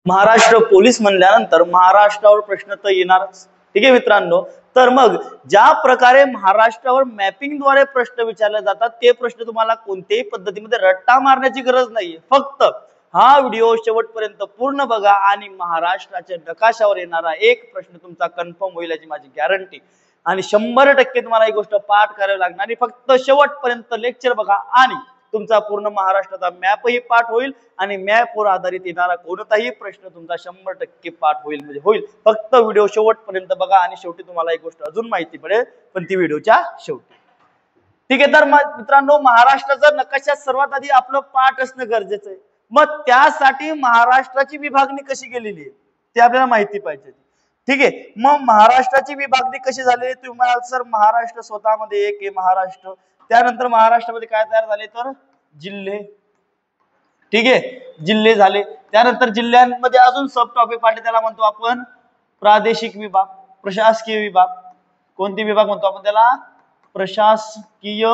Maharashtra police म्हणल्यानंतर महाराष्ट्रावर प्रश्न तर येणारच। ठीक आहे मित्रांनो, तर मग ज्या प्रकारे महाराष्ट्रावर मॅपिंगद्वारे प्रश्न विचारले जातात ते प्रश्न तुम्हाला कोणत्याही पद्धतीमध्ये रट्टा मारण्याची गरज नाहीये। फक्त हा व्हिडिओ शेवटपर्यंत पूर्ण बघा आणि महाराष्ट्राच्या नकाशावर येणारा एक प्रश्न तुमचा कन्फर्म होईल याची माझी गॅरंटी। आणि 100% तुम्हाला ही गोष्ट पाठ करावी लागणार आणि फक्त शेवटपर्यंत लेक्चर बघा आणि तुमचा पूर्ण महाराष्ट्राचा मॅपही पाठ होईल आणि मॅपवर आधारित येणारा कोणताही प्रश्न तुमचा 100% पाठ होईल म्हणजे होईल। फक्त व्हिडिओ शेवटपर्यंत बघा आणि शेवटी तुम्हाला एक गोष्ट अजून माहिती पडेल, पण ती व्हिडिओच्या शेवटी। ठीक आहे, तर मित्रांनो महाराष्ट्राचा नकाशा सर्वात आधी आपलं पाठ असणं गरजेचं आहे। मग त्यासाठी महाराष्ट्राची विभागणी कशी केलेली आहे ते आपल्याला माहिती पाहिजे। ठीक आहे, मग महाराष्ट्राची विभागणी कशी झाली तुम्हाला सर महाराष्ट्र स्वतःमध्ये एक आहे महाराष्ट्र, त्यानंतर महाराष्ट्रामध्ये काय तयार झाले तर जिल्हे। ठीक आहे, जिल्हे झाले, त्यानंतर जिल्ह्यांमध्ये अजून सब टॉपिक पाडले त्याला म्हणतो आपण प्रादेशिक विभाग, प्रशासकीय विभाग। कोणते विभाग म्हणतो आपण त्याला? प्रशासकीय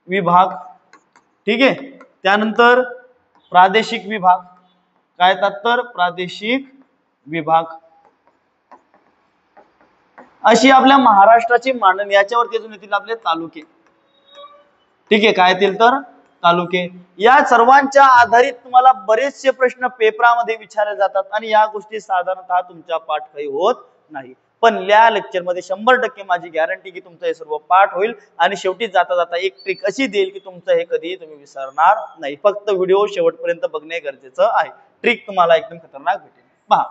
विभाग। ठीक आहे, त्यानंतर प्रादेशिक विभाग काय येतात तर प्रादेशिक विभाग। अशी आपल्या महाराष्ट्राची मांडणी। याच्यावरती अजून येतील आपले तालुके। ठीक आहे, काय येतील तर तालुके। या सर्वांच्या आधारित तुम्हाला बरेचसे प्रश्न पेपरामध्ये विचारले जातात आणि या गोष्टी साधारणतः तुमच्या पाठ काही होत नाही, पण या लेक्चर मध्ये 100% माझी गॅरंटी की तुमचं हे सर्व पाठ होईल आणि शेवटी जाता जाता एक ट्रिक अशी देईल की तुमचं हे कधी तुम्ही विसरणार नाही। फक्त व्हिडिओ शेवटपर्यंत बघणे गरजेचं आहे, ट्रिक तुम्हाला एकदम खतरनाक भेटेल। पहा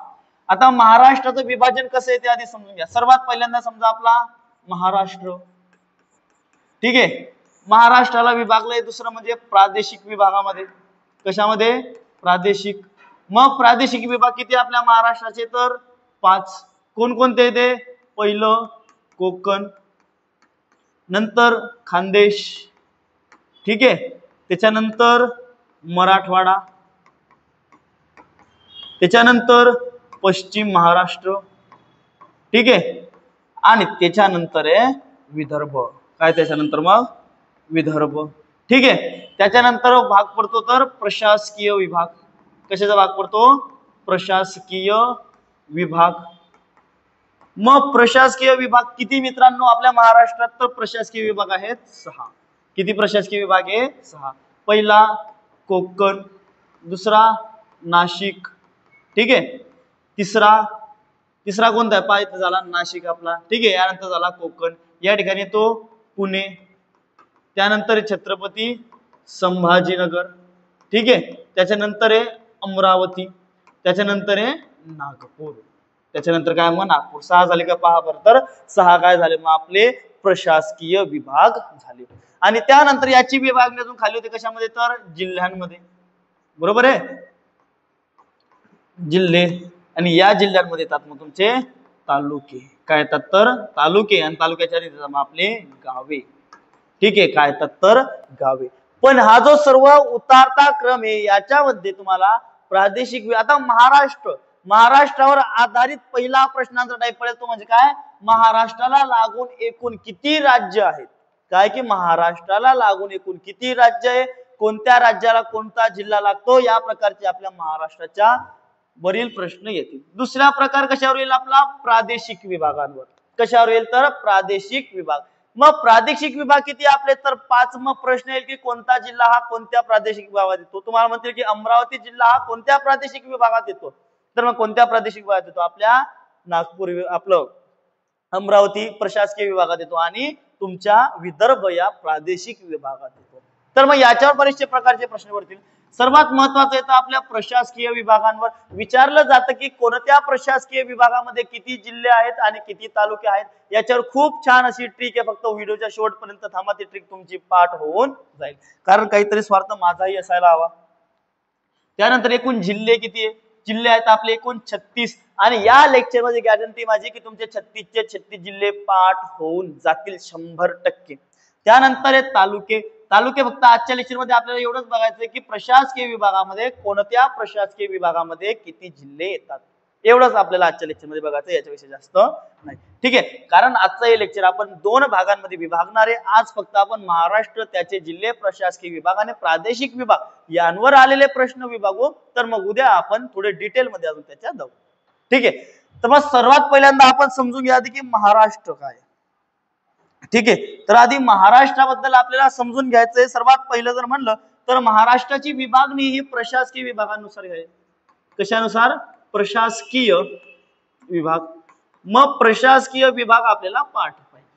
आता महाराष्ट्राचं विभाजन कसं आहे ते आधी समजून घ्या। सर्वात पहिल्यांदा समजा आपला महाराष्ट्र। ठीक आहे, महाराष्ट्राला विभागलंय दुसरं म्हणजे प्रादेशिक विभागामध्ये। कशामध्ये? प्रादेशिक। मग प्रादेशिक विभाग किती आपल्या महाराष्ट्राचे तर 5। कोणकोणते ते? पहिलं कोकण, नंतर खानदेश। ठीक आहे, त्याच्यानंतर मराठवाडा, त्याच्यानंतर पश्चिम महाराष्ट्र। ठीक आहे, आणि त्याच्यानंतर आहे विदर्भ। काय त्याच्यानंतर मग? विदर्भ। ठीक आहे, त्याच्यानंतर भाग पडतो तर प्रशासकीय विभाग। कशाचा भाग पडतो? प्रशासकीय विभाग। मग प्रशासकीय विभाग किती मित्रांनो आपल्या महाराष्ट्रात तर प्रशासकीय विभाग आहेत 6। किती प्रशासकीय विभाग आहे? 6। पहिला कोकण, दुसरा नाशिक। ठीक आहे, तिसरा कोणता आहे? पाहिजे झाला नाशिक आपला। ठीक आहे, यानंतर झाला कोकण, या ठिकाणी तो पुणे, त्यानंतर छत्रपती संभाजीनगर। ठीक आहे, त्याच्यानंतर आहे अमरावती, त्याच्यानंतर आहे नागपूर, त्याच्यानंतर काय मग नागपूर। 6 झाले का पहा बरं, तर 6 काय झाले मग आपले प्रशासकीय विभाग झाले। आणि त्यानंतर याची विभागणी अजून खाली होते कशामध्ये तर जिल्ह्यांमध्ये। बरोबर आहे, जिल्हे। आणि या जिल्ह्यांमध्ये येतात मग तुमचे तालुके। काय येतात तर तालुके, आणि तालुक्याच्या येतात मग आपले गावे। ठीक आहे, काय येतात तर गावे। पण हा जो सर्व उतारता क्रम आहे याच्यामध्ये तुम्हाला प्रादेशिक आता महाराष्ट्रावर आधारित पहिला प्रश्नांचा टाईप पडेल तो म्हणजे काय? महाराष्ट्राला लागून एकूण किती राज्य आहेत? काय की महाराष्ट्राला लागून एकूण किती राज्य आहे, कोणत्या राज्याला कोणता जिल्हा लागतो, या प्रकारचे आपल्या महाराष्ट्राच्या वरील प्रश्न येतील। दुसरा प्रकार कशावर येईल आपला? प्रादेशिक विभागांवर। कशावर येईल तर प्रादेशिक विभाग। मग प्रादेशिक विभाग किती आपले तर 5। मग प्रश्न येईल की कोणता जिल्हा हा कोणत्या प्रादेशिक विभागात येतो? तुम्हाला म्हणतील की अमरावती जिल्हा हा कोणत्या प्रादेशिक विभागात येतो? तर मग कोणत्या प्रादेशिक विभागात येतो? आपल्या नागपूर आपलं अमरावती प्रशासकीय विभागात येतो आणि तुमच्या विदर्भ या प्रादेशिक विभागात येतो। तर मग याच्यावर बरेचसे प्रकारचे प्रश्न पडतील। सर्वात महत्वाचं येतं आपल्या प्रशासकीय विभागांवर विचारलं जातं की कोणत्या प्रशासकीय विभागामध्ये किती जिल्हे आहेत आणि किती तालुके आहेत। याच्यावर खूप छान अशी ट्रिक आहे, फक्त व्हिडिओच्या शेवटपर्यंत थांबा, ती ट्रिक तुमची पाठ होऊन जाईल, कारण काहीतरी स्वार्थ माझाही असायला हवा। त्यानंतर एकूण जिल्हे किती आहे? जिल्हे आहेत आपले एकूण 36, आणि या लेक्चर मध्ये गॅरंटी माझी की तुमचे 36चे 36 जिल्हे पाठ होऊन जातील 100%। त्यानंतर आहे तालुके। तालुके फक्त आजच्या लेक्चर मध्ये आपल्याला एवढंच बघायचं की प्रशासकीय विभागामध्ये कोणत्या प्रशासकीय विभागामध्ये किती जिल्हे येतात। एवढंच आपल्याला आजच्या लेक्चर मध्ये बघायचं, याच्यापेक्षा जास्त नाही. ठीक आहे, कारण आजचं हे लेक्चर आपण 2 भागांमध्ये विभागणार आहे. आज फक्त आपण महाराष्ट्र, त्याचे जिल्हे, प्रशासकीय विभाग आणि प्रादेशिक विभाग यांवर आलेले प्रश्न विभागू. तर मग उद्या आपण थोडे डिटेल मध्ये अजून त्याच्यात जाऊ. ठीक आहे, तर मग सर्वात पहिल्यांदा आपण समजून घ्या आधी की महाराष्ट्र काय. ठीक आहे, तर आधी महाराष्ट्राबद्दल आपल्याला समजून घ्यायचंय. सर्वात पहिलं जर म्हणलं तर महाराष्ट्राची विभागणी ही प्रशासकीय विभागानुसार आहे. कशानुसार? प्रशासकीय विभाग. मग प्रशासकीय विभाग आपल्याला पाठ पाहिजे.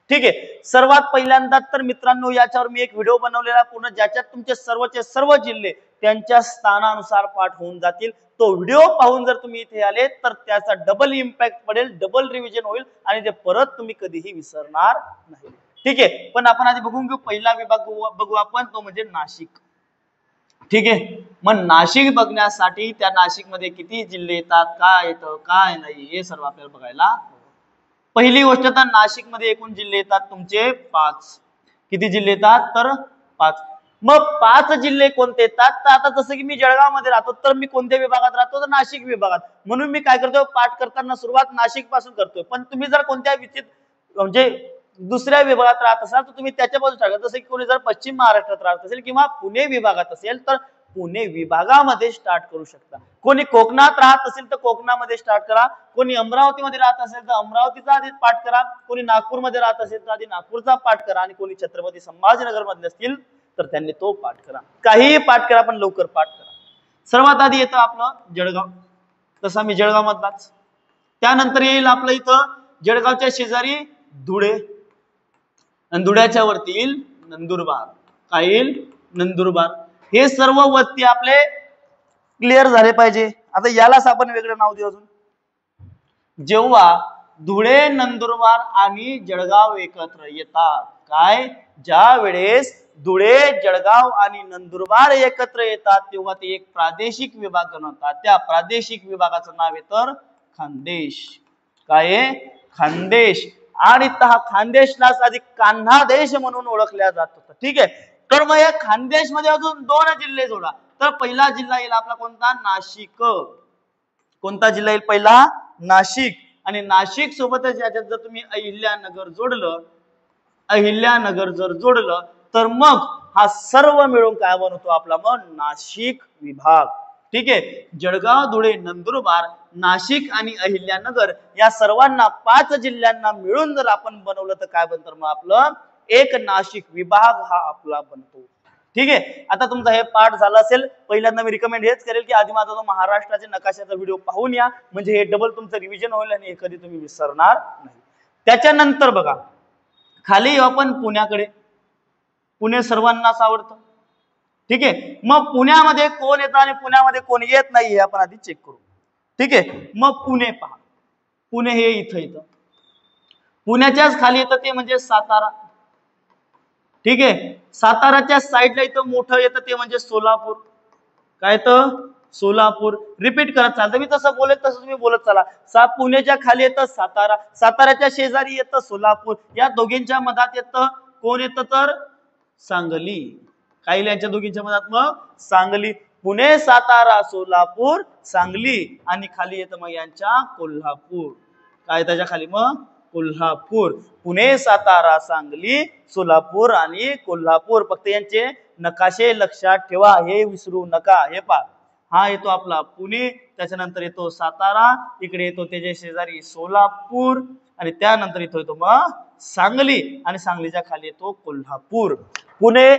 ठीक आहे, सर्वात पहिल्यांदा तर मित्रांनो याच्यावर मी एक व्हिडिओ बनवलेला पूर्ण, ज्याच्यात तुमचे सर्वचे सर्व जिल्हे त्यांच्या स्थानानुसार पाठ होऊन जातील. तो व्हिडिओ पाहून जर तुम्ही इथे आले तर त्याचा डबल इम्पॅक्ट पडेल, डबल रिव्हिजन होईल आणि ते परत तुम्ही कधीही विसरणार नाही. ठीक आहे, पण आपण आधी बघून घेऊ. पहिला विभाग बघू आपण, तो म्हणजे नाशिक. ठीक आहे, मग नाशिक बघण्यासाठी त्या नाशिक मध्ये किती जिल्हे येतात, काय येतं काय नाही, हे सर्व आपल्याला बघायला. पहिली गोष्ट तर नाशिक मध्ये एकूण जिल्हे येतात तुमचे 5. किती जिल्हे येतात? तर 5. मग 5 जिल्हे कोणते येतात? तर आता जसं की मी जळगाव मध्ये राहतो, तर मी कोणत्या विभागात राहतो? तर नाशिक विभागात. म्हणून मी काय करतो, पाठ करताना सुरुवात नाशिक पासून करतोय. पण तुम्ही जर कोणत्या म्हणजे दुसऱ्या विभागात राहत असाल तर तुम्ही त्याच्यापासून टाका. जसं की कोणी जर पश्चिम महाराष्ट्रात राहत असेल किंवा पुणे विभागात असेल तर पुणे विभागामध्ये स्टार्ट करू शकता. कोणी कोकणात राहत असेल तर कोकणामध्ये स्टार्ट करा. कोणी अमरावतीमध्ये राहत असेल तर अमरावतीचा आधी पाठ करा. कोणी नागपूरमध्ये राहत असेल तर आधी नागपूरचा पाठ करा. आणि कोणी छत्रपती संभाजीनगर मधले असतील तर त्यांनी तो पाठ करा. काहीही पाठ करा पण लवकर पाठ करा. सर्वात आधी येतं आपलं जळगाव. तसा मी जळगाव मधलाच. त्यानंतर येईल आपलं इथं जळगावच्या शेजारी धुळे, आणि धुळ्याच्या वरती येईल नंदुरबार. काय येईल? नंदुरबार. हे सर्व वस्ती आपले क्लिअर झाले पाहिजे. आता यालाच आपण वेगळं नाव देऊ अजून. जेव्हा धुळे, नंदुरबार आणि जळगाव एकत्र येतात, काय? ज्या वेळेस धुळे, जळगाव आणि नंदुरबार एकत्र येतात तेव्हा ते एक प्रादेशिक विभाग बनवतात. त्या प्रादेशिक विभागाचं नाव येतं खानदेश. काय आहे? खानदेश. आणि हा खानदेशलाच आधी कान्हा देश म्हणून ओळखल्या जात होता. ठीक आहे, तर मग या खानदेश मध्ये अजून 2 जिल्हे जोडा. तर पहिला जिल्हा येईल आपला कोणता? नाशिक. कोणता जिल्हा येईल पहिला? नाशिक. आणि नाशिक सोबतच याच्यात जर तुम्ही अहिल्यानगर जोडलं, अहिल्यानगर जर जोडलं तर मग हा सर्व मिळून काय बनवतो आपला? मग नाशिक विभाग. ठीक आहे, जळगाव, धुळे, नंदुरबार, नाशिक आणि अहिल्यानगर या सर्वांना 5 जिल्ह्यांना मिळून जर आपण बनवलं तर काय बनतं? मग आपलं एक नाशिक विभाग हा आपला बनतो. ठीक आहे, आता तुमचा हे पाठ झालं असेल. पहिल्यांदा मी रिकमेंड हेच करेल की आधी माझा जो महाराष्ट्राच्या नकाशाचा व्हिडिओ पाहून या, म्हणजे हे डबल तुमचं रिव्हिजन होईल आणि हे कधी तुम्ही विसरणार नाही. त्याच्यानंतर बघा खाली आपण पुण्याकडे. पुणे सर्वांनाच आवडतं. ठीक आहे, मग पुण्यामध्ये कोण येतं आणि पुण्यामध्ये कोण येत नाही हे आपण आधी चेक करू. ठीक आहे, मग पुणे पहा. पुणे हे इथं येतं. पुण्याच्याच खाली येतं ते म्हणजे सातारा. ठीक आहे, साताराच्या साईडला इथं मोठं येतं ते म्हणजे सोलापूर. काय येतं? सोलापूर. रिपीट करत चालतं, मी तसं बोलेल तसं तुम्ही बोलत चला. पुण्याच्या खाली येतं सातारा, साताराच्या शेजारी येतं सोलापूर, या दोघींच्या मधात येतं कोण येतं? तर सांगली. काय यांच्या दोघींच्या मधात? मग सांगली. पुणे, सातारा, सोलापूर, सांगली आणि खाली येतं मग यांच्या कोल्हापूर. काय त्याच्या खाली? मग कोल्हापूर. पुणे, सातारा, सांगली, सोलापूर आणि कोल्हापूर. फक्त यांचे नकाशे लक्षात ठेवा, हे विसरू नका. हे पहा, हा येतो आपला पुणे, त्याच्यानंतर येतो सातारा, इकडे येतो त्याच्या शेजारी सोलापूर आणि त्यानंतर येतो मग सांगली आणि सांगलीच्या खाली येतो कोल्हापूर. पुणे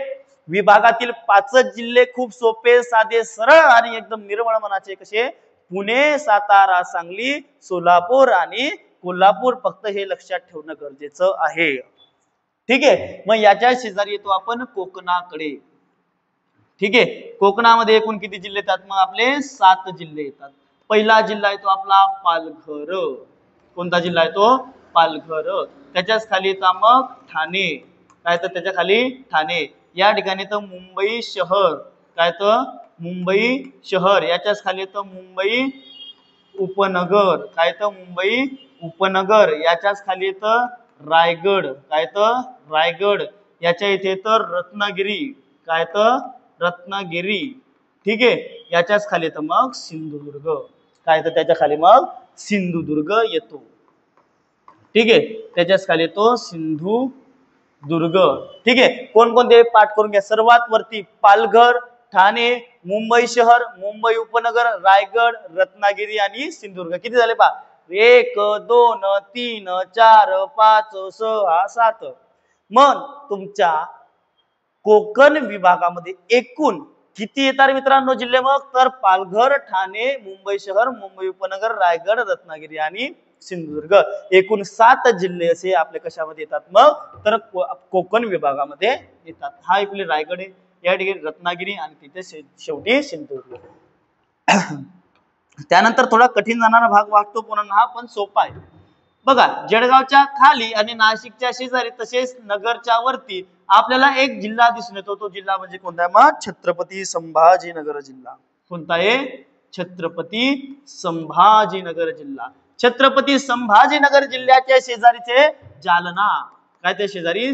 विभागातील 5 जिल्हे खूप सोपे, साधे, सरळ आणि एकदम निर्मळ मनाचे. कसे? पुणे, सातारा, सांगली, सोलापूर आणि कोल्हापूर. फक्त हे लक्षात ठेवणं गरजेचं आहे. ठीक आहे, मग याच्या शेजारी येतो आपण कोकणाकडे. ठीक आहे, कोकणामध्ये एकूण किती जिल्हे येतात? मग आपले 7 जिल्हे येतात. पहिला जिल्हा येतो आपला पालघर. कोणता जिल्हा येतो? पालघर. त्याच्याच खाली येतं मग ठाणे. काय तर त्याच्या खाली? ठाणे. या ठिकाणी तर मुंबई शहर. काय तर? मुंबई शहर. याच्याच खाली येतं मुंबई उपनगर. काय तर? मुंबई उपनगर. याच्याच खाली येतं रायगड. काय तर? रायगड. याच्या इथे तर रत्नागिरी. काय तर? रत्नागिरी. ठीक आहे, याच्याच खाली येतं मग सिंधुदुर्ग. काय तर त्याच्या खाली मग सिंधुदुर्ग येतो. ठीक आहे, त्याच्याच खाली येतो सिंधुदुर्ग. ठीक आहे, कोणकोणते पाठ करून घ्या. सर्वात वरती पालघर, ठाणे, मुंबई शहर, मुंबई उपनगर, रायगड, रत्नागिरी आणि सिंधुदुर्ग. किती झाले पहा, 1 2 3 4 5 6 7. मग तुमच्या कोकण विभागामध्ये एकूण किती येतात मित्रांनो जिल्हे? मग तर पालघर, ठाणे, मुंबई शहर, मुंबई उपनगर, रायगड, रत्नागिरी आणि सिंधुदुर्ग. एकूण 7 जिल्हे असे आपल्या कशामध्ये येतात मग तर कोकण विभागामध्ये येतात. हा आपले रायगड आहे, या ठिकाणी रत्नागिरी आणि तिथे शेवटी सिंधुदुर्ग. त्यानंतर थोडा कठीण जाणारा भाग वाटतो पुन्हा, हा पण सोपा आहे. बघा, जळगावच्या खाली आणि नाशिकच्या शेजारी तसेच नगरच्या वरती आपल्याला एक जिल्हा दिसून येतो. तो जिल्हा म्हणजे कोणता? मग छत्रपती संभाजीनगर जिल्हा. कोणता आहे? छत्रपती संभाजीनगर जिल्हा. छत्रपती संभाजीनगर जिल्ह्याच्या शेजारीचे जालना. काय ते शेजारी?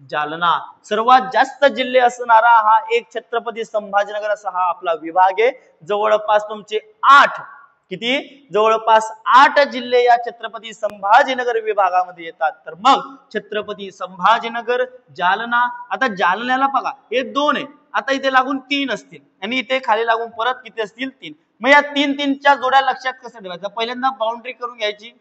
जालना. सर्वात जास्त जिल्हे असणारा हा एक छत्रपती संभाजीनगर असा हा आपला विभाग आहे. जवळपास तुमचे 8 किती? जवळपास 8 जिल्हे या छत्रपती संभाजीनगर विभागामध्ये येतात. तर मग छत्रपती संभाजीनगर, जालना. आता जालन्याला बघा, हे 2 आहे, आता इथे लागून 3 असतील आणि इथे खाली लागून परत किती असतील? 3. मग या 3-3च्या जोड्या लक्षात कसं ठेवायचं? पहिल्यांदा बाउंड्री करून घ्यायची.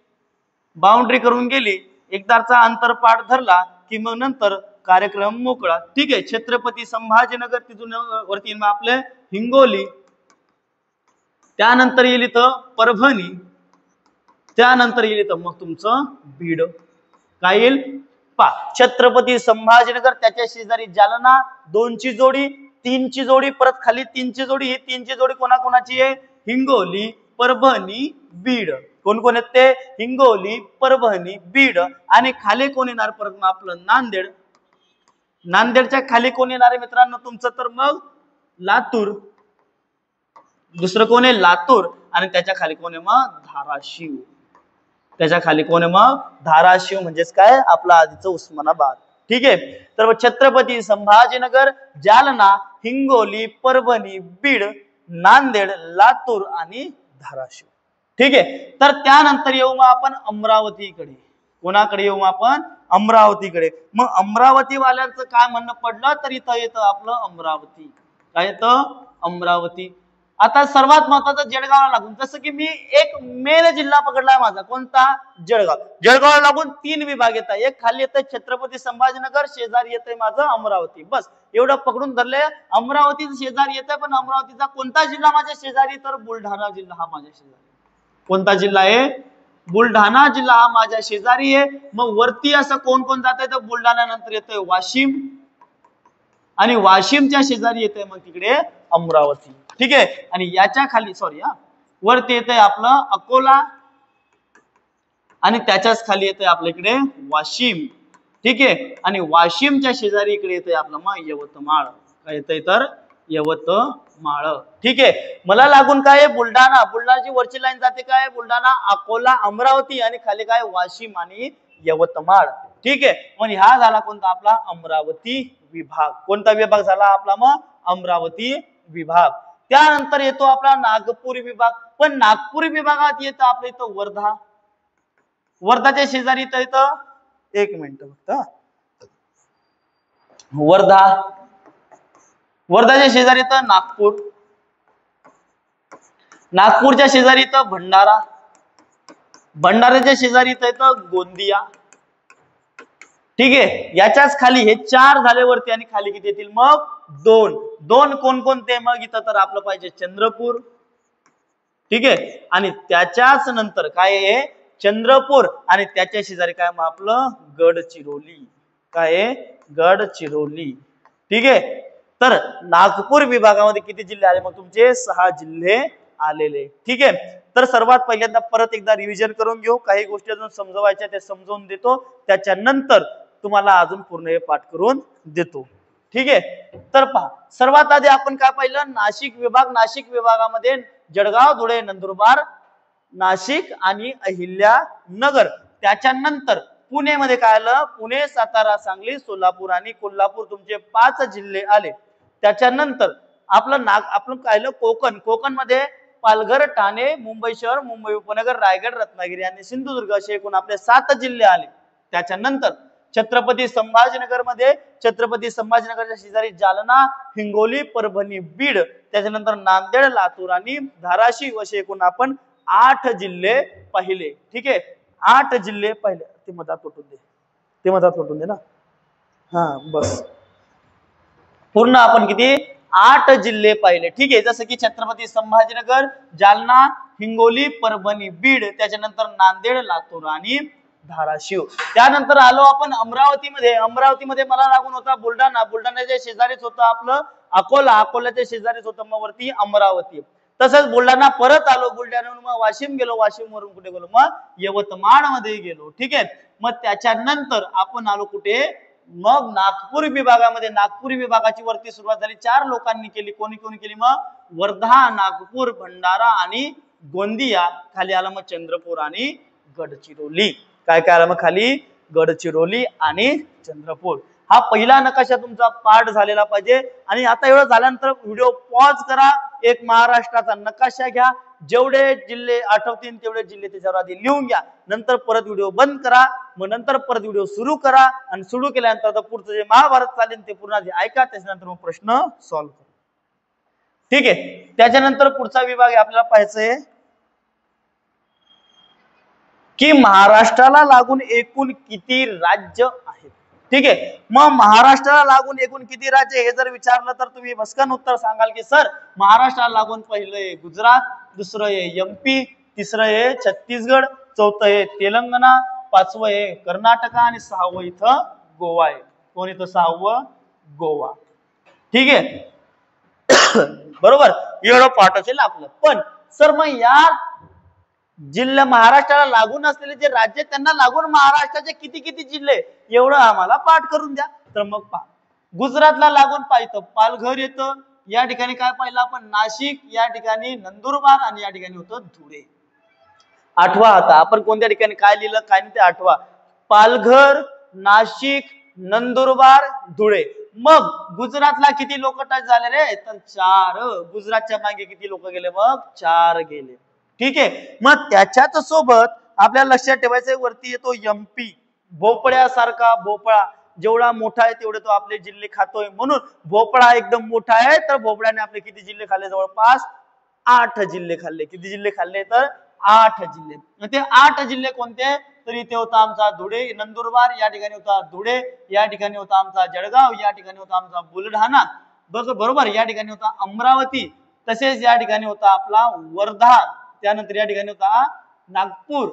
बाउंड्री करून गेली, एकदाचा अंतरपाठ धरला की मग नंतर कार्यक्रम मोकळा. ठीक आहे, छत्रपती संभाजीनगर तिथून वरती मग आपले हिंगोली, त्यानंतर येईल इथं परभणी, त्यानंतर येईल इथं मग तुमचं बीड. काय येईल पा? छत्रपती संभाजीनगर, त्याच्या शेजारी जालना, 2ची जोडी, 3ची जोडी, परत खाली 3ची जोडी. ही 3ची जोडी कोणाकोणाची आहे? हिंगोली, परभणी, बीड. कोण कोण आहेत ते? हिंगोली, परभणी, बीड. आणि खाली कोण येणार? परत मग आपलं नांदेड. नांदेडच्या खाली कोण येणार आहे मित्रांनो तुमचं? तर मग लातूर. दुसरं कोण आहे? लातूर. आणि त्याच्या खाली कोण आहे? मग धाराशिव. त्याच्या खाली कोण आहे? मग धाराशिव, म्हणजेच काय? आपला आधीचं उस्मानाबाद. ठीक आहे, तर छत्रपती संभाजीनगर, जालना, हिंगोली, परभणी, बीड, नांदेड, लातूर आणि धाराशिव. ठीक आहे, तर त्यानंतर येऊ मग आपण अमरावतीकडे. कोणाकडे येऊ आपण? अमरावतीकडे. मग अमरावती वाल्यांचं काय म्हणणं पडलं तर इथं येतं आपलं अमरावती. काय येतं? अमरावती. आता सर्वात महत्वाचं जळगावला लागून, जसं की मी एक मेन जिल्हा पकडलाय माझा, कोणता? जळगाव. जळगावला लागून 3 विभाग येतात. एक खाली येतं छत्रपती संभाजीनगर, शेजारी येतंय माझं अमरावती. बस एवढं पकडून धरले. अमरावतीचं शेजारी येतंय, पण अमरावतीचा कोणता जिल्हा माझ्या शेजारी? तर बुलढाणा जिल्हा हा माझ्या शेजारी. कोणता जिल्हा आहे? बुलढाणा जिल्हा हा माझ्या शेजारी आहे. मग वरती असं कोण कोण जात आहे? तर बुलढाणा नंतर येतंय वाशिम, आणि वाशिमच्या शेजारी येतंय मग तिकडे अमरावती. ठीक आहे, आणि याच्या खाली वरती येतंय आपलं अकोला, आणि त्याच्याच खाली येतंय आपल्या इकडे वाशिम. ठीक आहे, आणि वाशिमच्या शेजारी इकडे येतंय आपलं मग यवतमाळ. काय येतंय? तर यवतमाळ. ठीक आहे, मला लागून काय? बुलढाणा. बुलढाणाची वरची लाईन जाते काय? बुलढाणा, अकोला, अमरावती, आणि खाली काय? वाशिम आणि यवतमाळ. ठीक आहे, मग हा झाला कोणता? आपला अमरावती विभाग. कोणता विभाग झाला आपला? मग अमरावती विभाग. त्यानंतर येतो आपला नागपूर विभाग. पण नागपूर विभागात येतं आपलं इथं वर्धा. वर्धाच्या शेजारी इथं 1 मिनिट फक्त. वर्धा. वर्धाच्या शेजारी येतं नागपूर. नागपूरच्या शेजारी येतं भंडारा. भंडाऱ्याच्या शेजारी येतं गोंदिया. ठीक आहे, याच्याच खाली हे 4 झाले वरती, आणि खाली किती येतील? मग 2 कोणकोणते? मग इथं तर आपलं पाहिजे चंद्रपूर. ठीक आहे, आणि त्याच्याच नंतर काय आहे? चंद्रपूर, आणि त्याच्या शेजारी काय? मग आपलं गडचिरोली. काय आहे? गडचिरोली. ठीक आहे, तर नागपूर विभागामध्ये किती जिल्हे आले? मग तुमचे 6 जिल्हे आलेले. ठीक आहे, तर सर्वात पहिल्यांदा परत एकदा रिव्हिजन करून घेऊ. काही गोष्टी अजून समजवायच्या ते समजावून देतो, त्याच्यानंतर तुम्हाला अजून पूर्ण हे पाठ करून देतो. ठीक आहे, तर पहा, सर्वात आधी आपण काय पाहिलं? नाशिक विभाग. नाशिक विभागामध्ये जळगाव, धुळे, नंदुरबार, नाशिक आणि अहिल्यानगर. त्याच्यानंतर पुणेमध्ये काय आलं? पुणे, सातारा, सांगली, सोलापूर आणि कोल्हापूर. तुमचे 5 जिल्हे आले. त्याच्यानंतर आपलं आपण पाहिलं कोकण. कोकण मध्ये पालघर, ठाणे, मुंबई शहर, मुंबई उपनगर, रायगड, रत्नागिरी आणि सिंधुदुर्ग असे एकूण आपले 7 जिल्हे आले. त्याच्यानंतर छत्रपती संभाजीनगर मध्ये छत्रपती संभाजीनगरच्या शेजारी जालना, हिंगोली, परभणी, बीड, त्याच्यानंतर नांदेड, लातूर आणि धाराशिव असे एकूण आपण 8 जिल्हे पाहिले. ठीक आहे, 8 जिल्हे पाहिले. ते मधात तोटून दे ना. हा बस, पूर्ण आपण किती 8 जिल्हे पाहिले. ठीक आहे, जसं की छत्रपती संभाजीनगर, जालना, हिंगोली, परभणी, बीड, त्याच्यानंतर नांदेड, लातूर आणि धाराशिव. त्यानंतर आलो आपण अमरावतीमध्ये. अमरावतीमध्ये मला लागून होता बुलढाणा, बुलढाण्याच्या शेजारीच होतं आपलं अकोला, अकोल्याच्या शेजारीच होतं मग वरती अमरावती. तसंच बुलढाणा परत आलो, बुलढाण्यावरून मग वाशिम गेलो, वाशिम वरून कुठे गेलो मग यवतमाळ मध्ये गेलो. ठीक आहे, मग त्याच्यानंतर आपण आलो कुठे मग नागपूर विभागामध्ये. नागपूर विभागाची वरती सुरुवात झाली 4 लोकांनी केली. कोणी कोणी केली मग वर्धा, नागपूर, भंडारा आणि गोंदिया. खाली आला मग चंद्रपूर आणि गडचिरोली. काय काय आलं मग खाली गडचिरोली आणि चंद्रपूर. हा पहिला नकाशा तुमचा पाठ झालेला पाहिजे. आणि आता एवढं झाल्यानंतर व्हिडिओ पॉज करा, एक महाराष्ट्राचा नकाशा घ्या, जेवढे जिल्हे आठवतील तेवढे जिल्हे त्याच्यावर आधी लिहून घ्या, नंतर परत व्हिडिओ बंद करा, मग नंतर परत व्हिडिओ सुरू करा आणि सुरू केल्यानंतर पुढचं जे महाभारत चालेल ते पूर्ण ऐका, त्याच्यानंतर मग प्रश्न सॉल्व्ह करा. ठीक आहे, त्याच्यानंतर पुढचा विभाग आपल्याला पाहायचा आहे की महाराष्ट्राला लागून एकूण किती राज्य आहेत. ठीक आहे, मग महाराष्ट्राला लागून एकूण किती राज्य हे जर विचारलं तर तुम्ही भस्कन उत्तर सांगाल की सर महाराष्ट्राला लागून पहिलं आहे गुजरात, दुसरं आहे एमपी, तिसरं आहे छत्तीसगड, चौथं आहे तेलंगणा, 5वं आहे कर्नाटक आणि 6वं इथं गोवा आहे. कोण इथं 6वं गोवा. ठीक आहे बरोबर, एवढं पाठ असेल आपलं. पण सर मग या जिल्हा महाराष्ट्राला लागून असलेले जे राज्य त्यांना लागून महाराष्ट्राचे किती किती जिल्हे एवढं आम्हाला पाठ करून द्या. तर मग पहा, गुजरातला लागून पाहिजे पालघर येतं, या ठिकाणी काय पाहिलं आपण नाशिक, या ठिकाणी नंदुरबार आणि या ठिकाणी होतं धुळे. आठवा आता आपण कोणत्या ठिकाणी काय लिहिलं काय नाही ते आठवा. पालघर, नाशिक, नंदुरबार, धुळे. मग गुजरातला किती लोक टच झाले रे तर 4. गुजरातच्या मागे किती लोक गेले मग 4 गेले. ठीक आहे, मग त्याच्याच सोबत आपल्याला लक्षात ठेवायचं वरती येतो एमपी. भोपळ्यासारखा भोपळा जेवढा मोठा आहे तेवढे तो आपले जिल्हे खातोय, म्हणून भोपळा एकदम मोठा आहे. तर भोपळ्याने आपले किती जिल्हे खाल्ले जवळपास 8 जिल्हे खाल्ले. किती जिल्हे खाल्ले तर 8 जिल्हे. ते 8 जिल्हे कोणते तर इथे होता आमचा धुळे, नंदुरबार, या ठिकाणी होता धुळे, या ठिकाणी होता आमचा जळगाव, या ठिकाणी होता आमचा बुलढाणा बरोबर, या ठिकाणी होता अमरावती, तसेच या ठिकाणी होता आपला वर्धा, त्यानंतर या ठिकाणी होता नागपूर.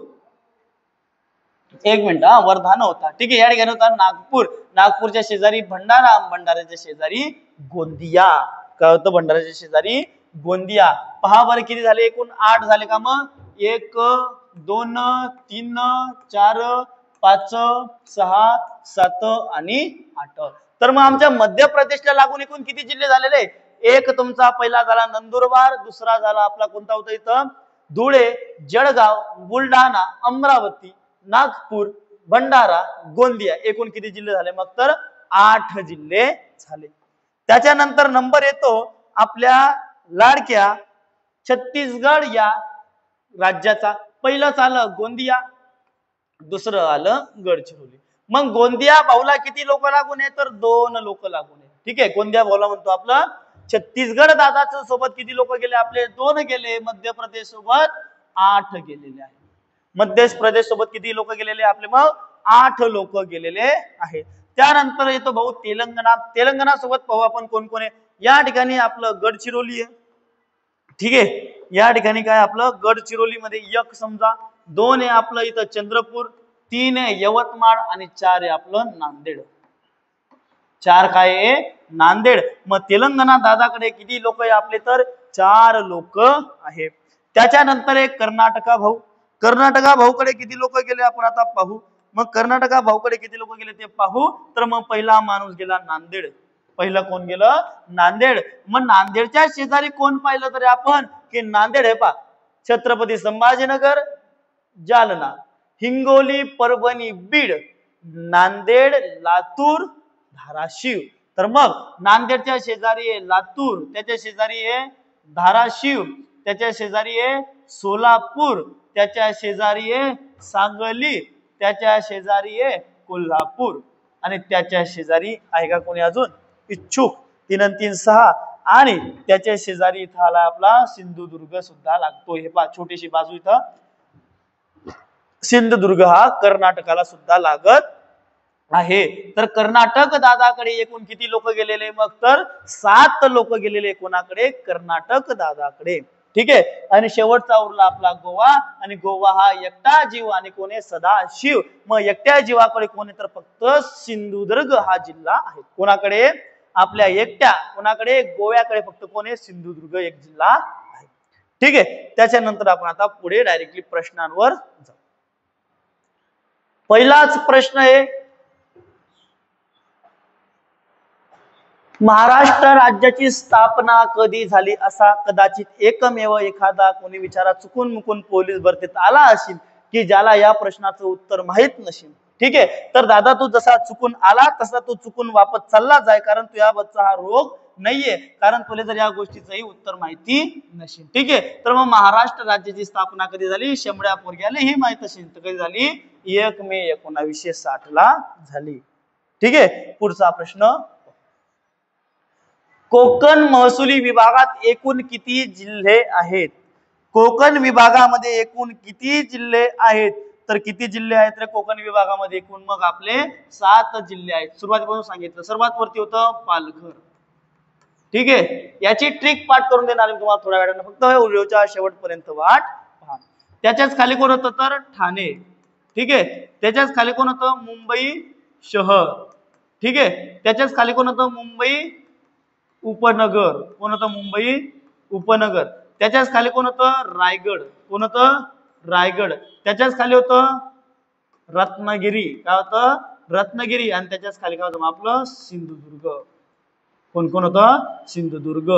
एक मिनिट, वर्धा नव्हता. ठीक आहे, या ठिकाणी होता नागपूर, नागपूरच्या शेजारी भंडारा, भंडाऱ्याच्या शेजारी गोंदिया. काय होतं भंडाऱ्याच्या शेजारी गोंदिया. पहा बरं किती झाले एकूण 8 झाले का मग 1 2 3 4 5 6 7 आणि 8. तर मग आमच्या मध्य प्रदेशला लागून एकूण किती जिल्हे झालेले. एक तुमचा पहिला झाला नंदुरबार, दुसरा झाला आपला कोणता होता इथं धुळे, जळगाव, बुलढाणा, अमरावती, नागपूर, भंडारा, गोंदिया. एकूण किती जिल्हे झाले मग तर 8 जिल्हे झाले. त्याच्यानंतर नंबर येतो आपल्या लाडक्या छत्तीसगड या राज्याचा. पहिलंच आलं गोंदिया, दुसरं आलं गडचिरोली. मग गोंदिया भाऊला किती लोक लागून आहे तर 2 लोक लागून आहे. ठीक आहे, गोंदिया भाऊला म्हणतो आपलं छत्तीसगड दादाच्या सोबत किती लोक गेले आपले 2 गेले. मध्य प्रदेश सोबत 8 गेलेले आहे. मध्य प्रदेश सोबत किती लोक गेलेले आपले मग 8 लोक गेलेले आहेत. त्यानंतर येतो भाऊ तेलंगणा. तेलंगणा सोबत पाहू आपण कोण कोण आहे. या ठिकाणी आपलं गडचिरोली आहे. ठीक आहे, या ठिकाणी काय आपलं गडचिरोली मध्ये 1 समजा, 2 आहे आपलं इथं चंद्रपूर, 3 आहे यवतमाळ आणि 4 आहे आपलं नांदेड. 4 काय आहे नांदेड. मग तेलंगणा दादाकडे किती लोक आहे आपले तर 4 लोक आहेत. त्याच्यानंतर एक कर्नाटका भाऊ. कर्नाटका भाऊकडे किती लोक गेले आपण आता पाहू. मग कर्नाटका भाऊकडे किती लोक गेले ते पाहू. तर मग पहिला माणूस गेला नांदेड. पहिलं कोण गेलं नांदेड. मग नांदेडच्या शेजारी कोण पाहिलं तरी आपण की नांदेड हे पा छत्रपती संभाजीनगर, जालना, हिंगोली, परभणी, बीड, नांदेड, लातूर, धाराशिव. तर मग नांदेडच्या शेजारी आहे लातूर, त्याच्या शेजारी आहे धाराशिव, त्याच्या शेजारी आहे सोलापूर, त्याच्या शेजारी आहे सांगली, त्याच्या शेजारी आहे कोल्हापूर आणि त्याच्या शेजारी आहे का कोणी अजून इच्छुक 3 आणि 3 6 आणि त्याच्या शेजारी इथं आला आपला सिंधुदुर्ग सुद्धा लागतो. हे पहा छोटीशी बाजू इथं सिंधुदुर्ग हा कर्नाटकाला सुद्धा लागत आहे. तर कर्नाटक दादाकडे एकूण किती लोक गेलेले? मग तर 7 लोक गेलेले. कोणाकडे? कर्नाटक दादाकडे. ठीक आहे. आणि शेवटचा उरला आपला गोवा आणि गोवा हा एकटा जीव आणि कोणी सदाशिव. मग एकट्या जीवाकडे कोणी? तर फक्त सिंधुदुर्ग हा जिल्हा आहे. कोणाकडे? आपल्या एकट्या. कोणाकडे? गोव्याकडे फक्त कोणी? सिंधुदुर्ग एक जिल्हा आहे. ठीक आहे. त्याच्यानंतर आपण आता पुढे डायरेक्टली प्रश्नांवर जाऊ. पहिलाच प्रश्न आहे, महाराष्ट्र राज्याची स्थापना कधी झाली? असा कदाचित एकमेव एखादा कोणी विचारा चुकून मुकून पोलीस भरतीत आला असेल की ज्याला या प्रश्नाचं उत्तर माहित नसेल. ठीक आहे. तर दादा तू जसा चुकून आला तसा तू चुकून वापस चालला जाय, कारण तुझ्याबद्दलचा हा रोग नाहीये, कारण तुला जर या गोष्टीचंही उत्तर माहिती नसेल. ठीक आहे. तर मग महाराष्ट्र राज्याची स्थापना कधी झाली? शेंबड्या पोरग्याला ही माहित असेल तर कधी झाली? 1 मे 1960 ला झाली. ठीक आहे. पुढचा प्रश्न, कोकण महसुली विभागात एकूण किती जिल्हे आहेत? कोकण विभागामध्ये एकूण किती जिल्हे आहेत? तर किती जिल्हे आहेत रे कोकण विभागामध्ये एकूण? मग आपले 7 जिल्हे आहेत. सुरुवातीपासून सांगितलं. सर्वात वरती होतं पालघर. ठीक आहे. याची ट्रिक पाठ करून देणार आहे तुम्हाला थोड्या वेळानं, फक्त व्हिडिओच्या शेवटपर्यंत वाट पहा. त्याच्याच खाली कोण होतं? तर ठाणे. ठीक आहे. त्याच्याच खाली कोण होतं? मुंबई शहर. ठीक आहे. त्याच्याच खाली कोण होतं? मुंबई उपनगर. कोण होतं? मुंबई उपनगर. त्याच्याच खाली कोण होतं? रायगड. कोण होतं? रायगड. त्याच्याच खाली होतं रत्नागिरी. काय होतं? रत्नागिरी. आणि त्याच्याच खाली काय होतं? आपलं सिंधुदुर्ग. कोण कोण होतं? सिंधुदुर्ग.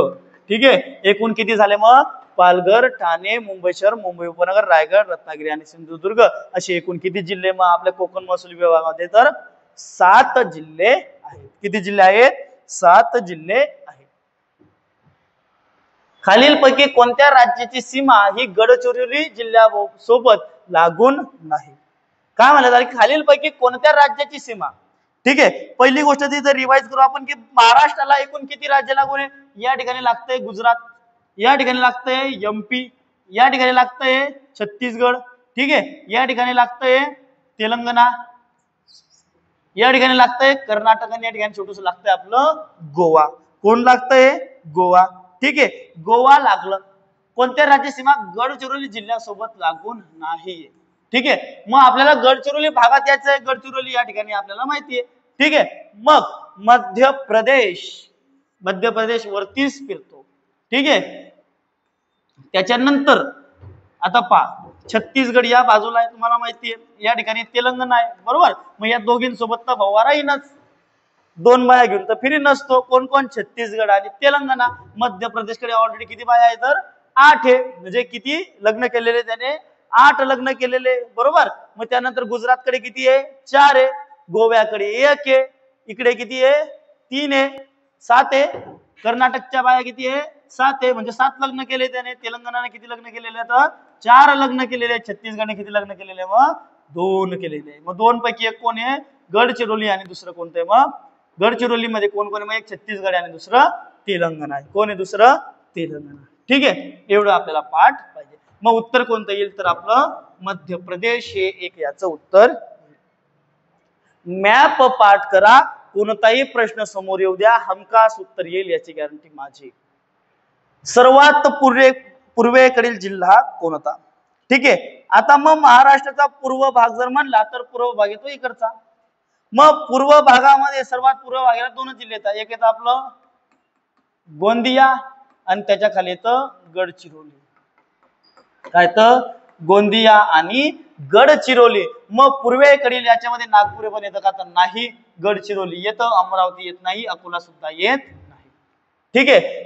ठीक आहे. एकूण किती झाले मग? पालघर, ठाणे, मुंबई शहर, मुंबई उपनगर, रायगड, रत्नागिरी आणि सिंधुदुर्ग असे एकूण किती जिल्हे मग आपल्या कोकण महसूल विभागामध्ये? तर 7 जिल्हे आहेत. किती जिल्हे आहेत? 7 जिल्हे आहेत. खालीलपैकी कोणत्या राज्याची सीमा ही गडचिरोली जिल्ह्यासोबत लागून नाही? काय म्हणतात? खालीलपैकी कोणत्या राज्याची सीमा? ठीक आहे. पहिली गोष्ट तिथे रिवाइज करू आपण की महाराष्ट्राला एकूण किती राज्य लागून आहे? या ठिकाणी लागतंय गुजरात, या ठिकाणी लागतंय एमपी, या ठिकाणी लागतंय छत्तीसगड. ठीक आहे. या ठिकाणी लागतंय तेलंगणा, या ठिकाणी लागतंय कर्नाटक आणि या ठिकाणी छोटूस लागतंय आपलं गोवा. कोण लागतंय? गोवा. ठीक आहे. गोवा लागलं. कोणत्या राज्य सीमा? गडचिरोली जिल्ह्यासोबत लागून नाही. ठीक आहे. मग आपल्याला गडचिरोली भागात यायचं आहे. गडचिरोली या ठिकाणी आपल्याला माहिती आहे. ठीक आहे. मग मध्य प्रदेश वरतीच फिरतो. ठीक आहे. त्याच्यानंतर आता पहा, छत्तीसगड या बाजूला आहे, तुम्हाला माहिती आहे. या ठिकाणी तेलंगणा आहे. बरोबर. मग या दोघींसोबत तर भवारा येईनच. 2 बाया घेऊन तर फिरी नसतो. कोण कोण? छत्तीसगड आणि तेलंगणा. मध्य प्रदेशकडे ऑलरेडी किती बाया आहेत? तर 8 आहे. म्हणजे किती लग्न केलेले त्याने? 8 लग्न केलेले. बरोबर. मग त्यानंतर गुजरातकडे किती आहे? 4 आहे. गोव्याकडे 1 आहे. इकडे किती आहे? 3 आहे. 7 आहे. कर्नाटकच्या बाया किती आहे? 7 आहे. म्हणजे 7 लग्न केले त्याने. तेलंगणाने किती लग्न केलेले? तर 4 लग्न केलेले. छत्तीसगडने किती लग्न केलेले? मग 2 केलेले. मग 2 पैकी एक कोण आहे? गडचिरोली. आणि दुसरं कोणतं आहे? मग गडचिरोली मध्ये कोण कोण आहे? मग एक छत्तीसगड आणि दुसरं तेलंगणा आहे. कोण आहे दुसरं? तेलंगणा. ठीक आहे. एवढं आपल्याला पाठ पाहिजे. मग उत्तर कोणतं येईल? तर आपलं मध्य प्रदेश हे एक याचं उत्तर. मॅप पाठ करा. कोणताही प्रश्न समोर येऊ द्या, हमखास उत्तर येईल याची गॅरंटी माझी. सर्वात पूर्वेकडील जिल्हा कोणता? ठीक आहे. आता मग महाराष्ट्राचा पूर्व भाग जर म्हणला तर पूर्व भाग येतो इकडचा. मग पूर्व भागामध्ये सर्वात पूर्व भागाला 2 जिल्हे येतात. एक येतं आपलं गोंदिया आणि त्याच्या खाली येतं गडचिरोली. काय तर? गोंदिया आणि गडचिरोली. मग पूर्वेकडील याच्यामध्ये नागपूर पण येतं का? तर नाही. गडचिरोली येतं, अमरावती येत नाही, अकोला सुद्धा येत नाही. ठीक आहे.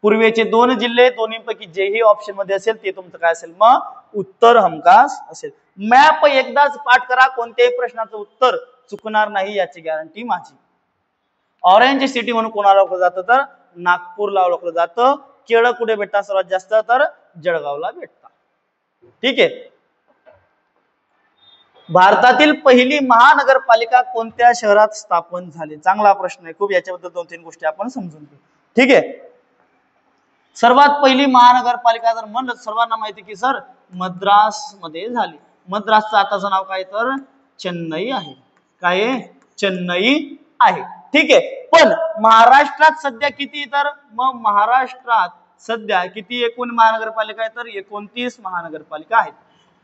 पूर्वेचे 2 जिल्हे, दोन्हीपैकी जेही ऑप्शन मध्ये असेल ते तुमचं काय असेल? मग उत्तर हमखास असेल. मॅप एकदाच पाठ करा. कोणत्याही प्रश्नाचं उत्तर चुकणार नाही याची गॅरंटी माझी. ऑरेंज सिटी म्हणून कोणाला ओळखलं जातं? तर नागपूरला ओळखलं जातं. केळं कुठे भेटतात सर्वात जास्त? तर जळगावला भेटतात. ठीक आहे. भारतातील पहिली महानगरपालिका कोणत्या शहरात स्थापन झाली? चांगला प्रश्न आहे खूप, याच्याबद्दल 2-3 गोष्टी आपण समजून घेऊ. ठीक आहे. सर्वात पहिली महानगरपालिका जर म्हणलं सर्वांना माहिती की सर मद्रास मध्ये झाली. मद्रासचं आताचं नाव काय? तर चेन्नई आहे. काय आहे? चेन्नई आहे. ठीक आहे. पण महाराष्ट्रात सध्या किती? तर मग महाराष्ट्रात सध्या किती एकूण महानगरपालिका आहे? तर 29 महानगरपालिका आहेत.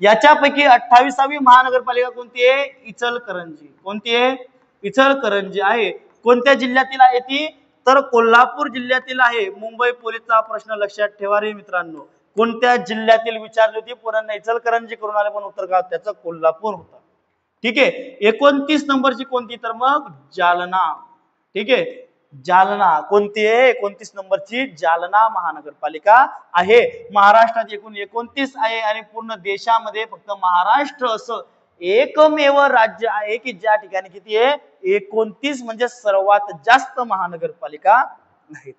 याच्यापैकी 28वी महानगरपालिका कोणती आहे? इचलकरंजी. कोणती आहे? इचलकरंजी आहे. कोणत्या जिल्ह्यातील आहे ती? तर कोल्हापूर जिल्ह्यातील आहे. मुंबई पोलीसचा प्रश्न लक्षात ठेवा रे मित्रांनो. कोणत्या जिल्ह्यातील विचारली होती? पोरांना इचलकरंजी करून आले, पण उत्तर काय त्याचं? कोल्हापूर होतं. ठीक आहे. 29 नंबरची कोणती? तर मग जालना. ठीक आहे. जालना कोणती आहे? 29 नंबरची जालना महानगरपालिका आहे. महाराष्ट्रात एकूण 29 आहे आणि पूर्ण देशामध्ये फक्त महाराष्ट्र असं एकमेव राज्य आहे की ज्या ठिकाणी किती आहे? 29 म्हणजे सर्वात जास्त महानगरपालिका आहेत.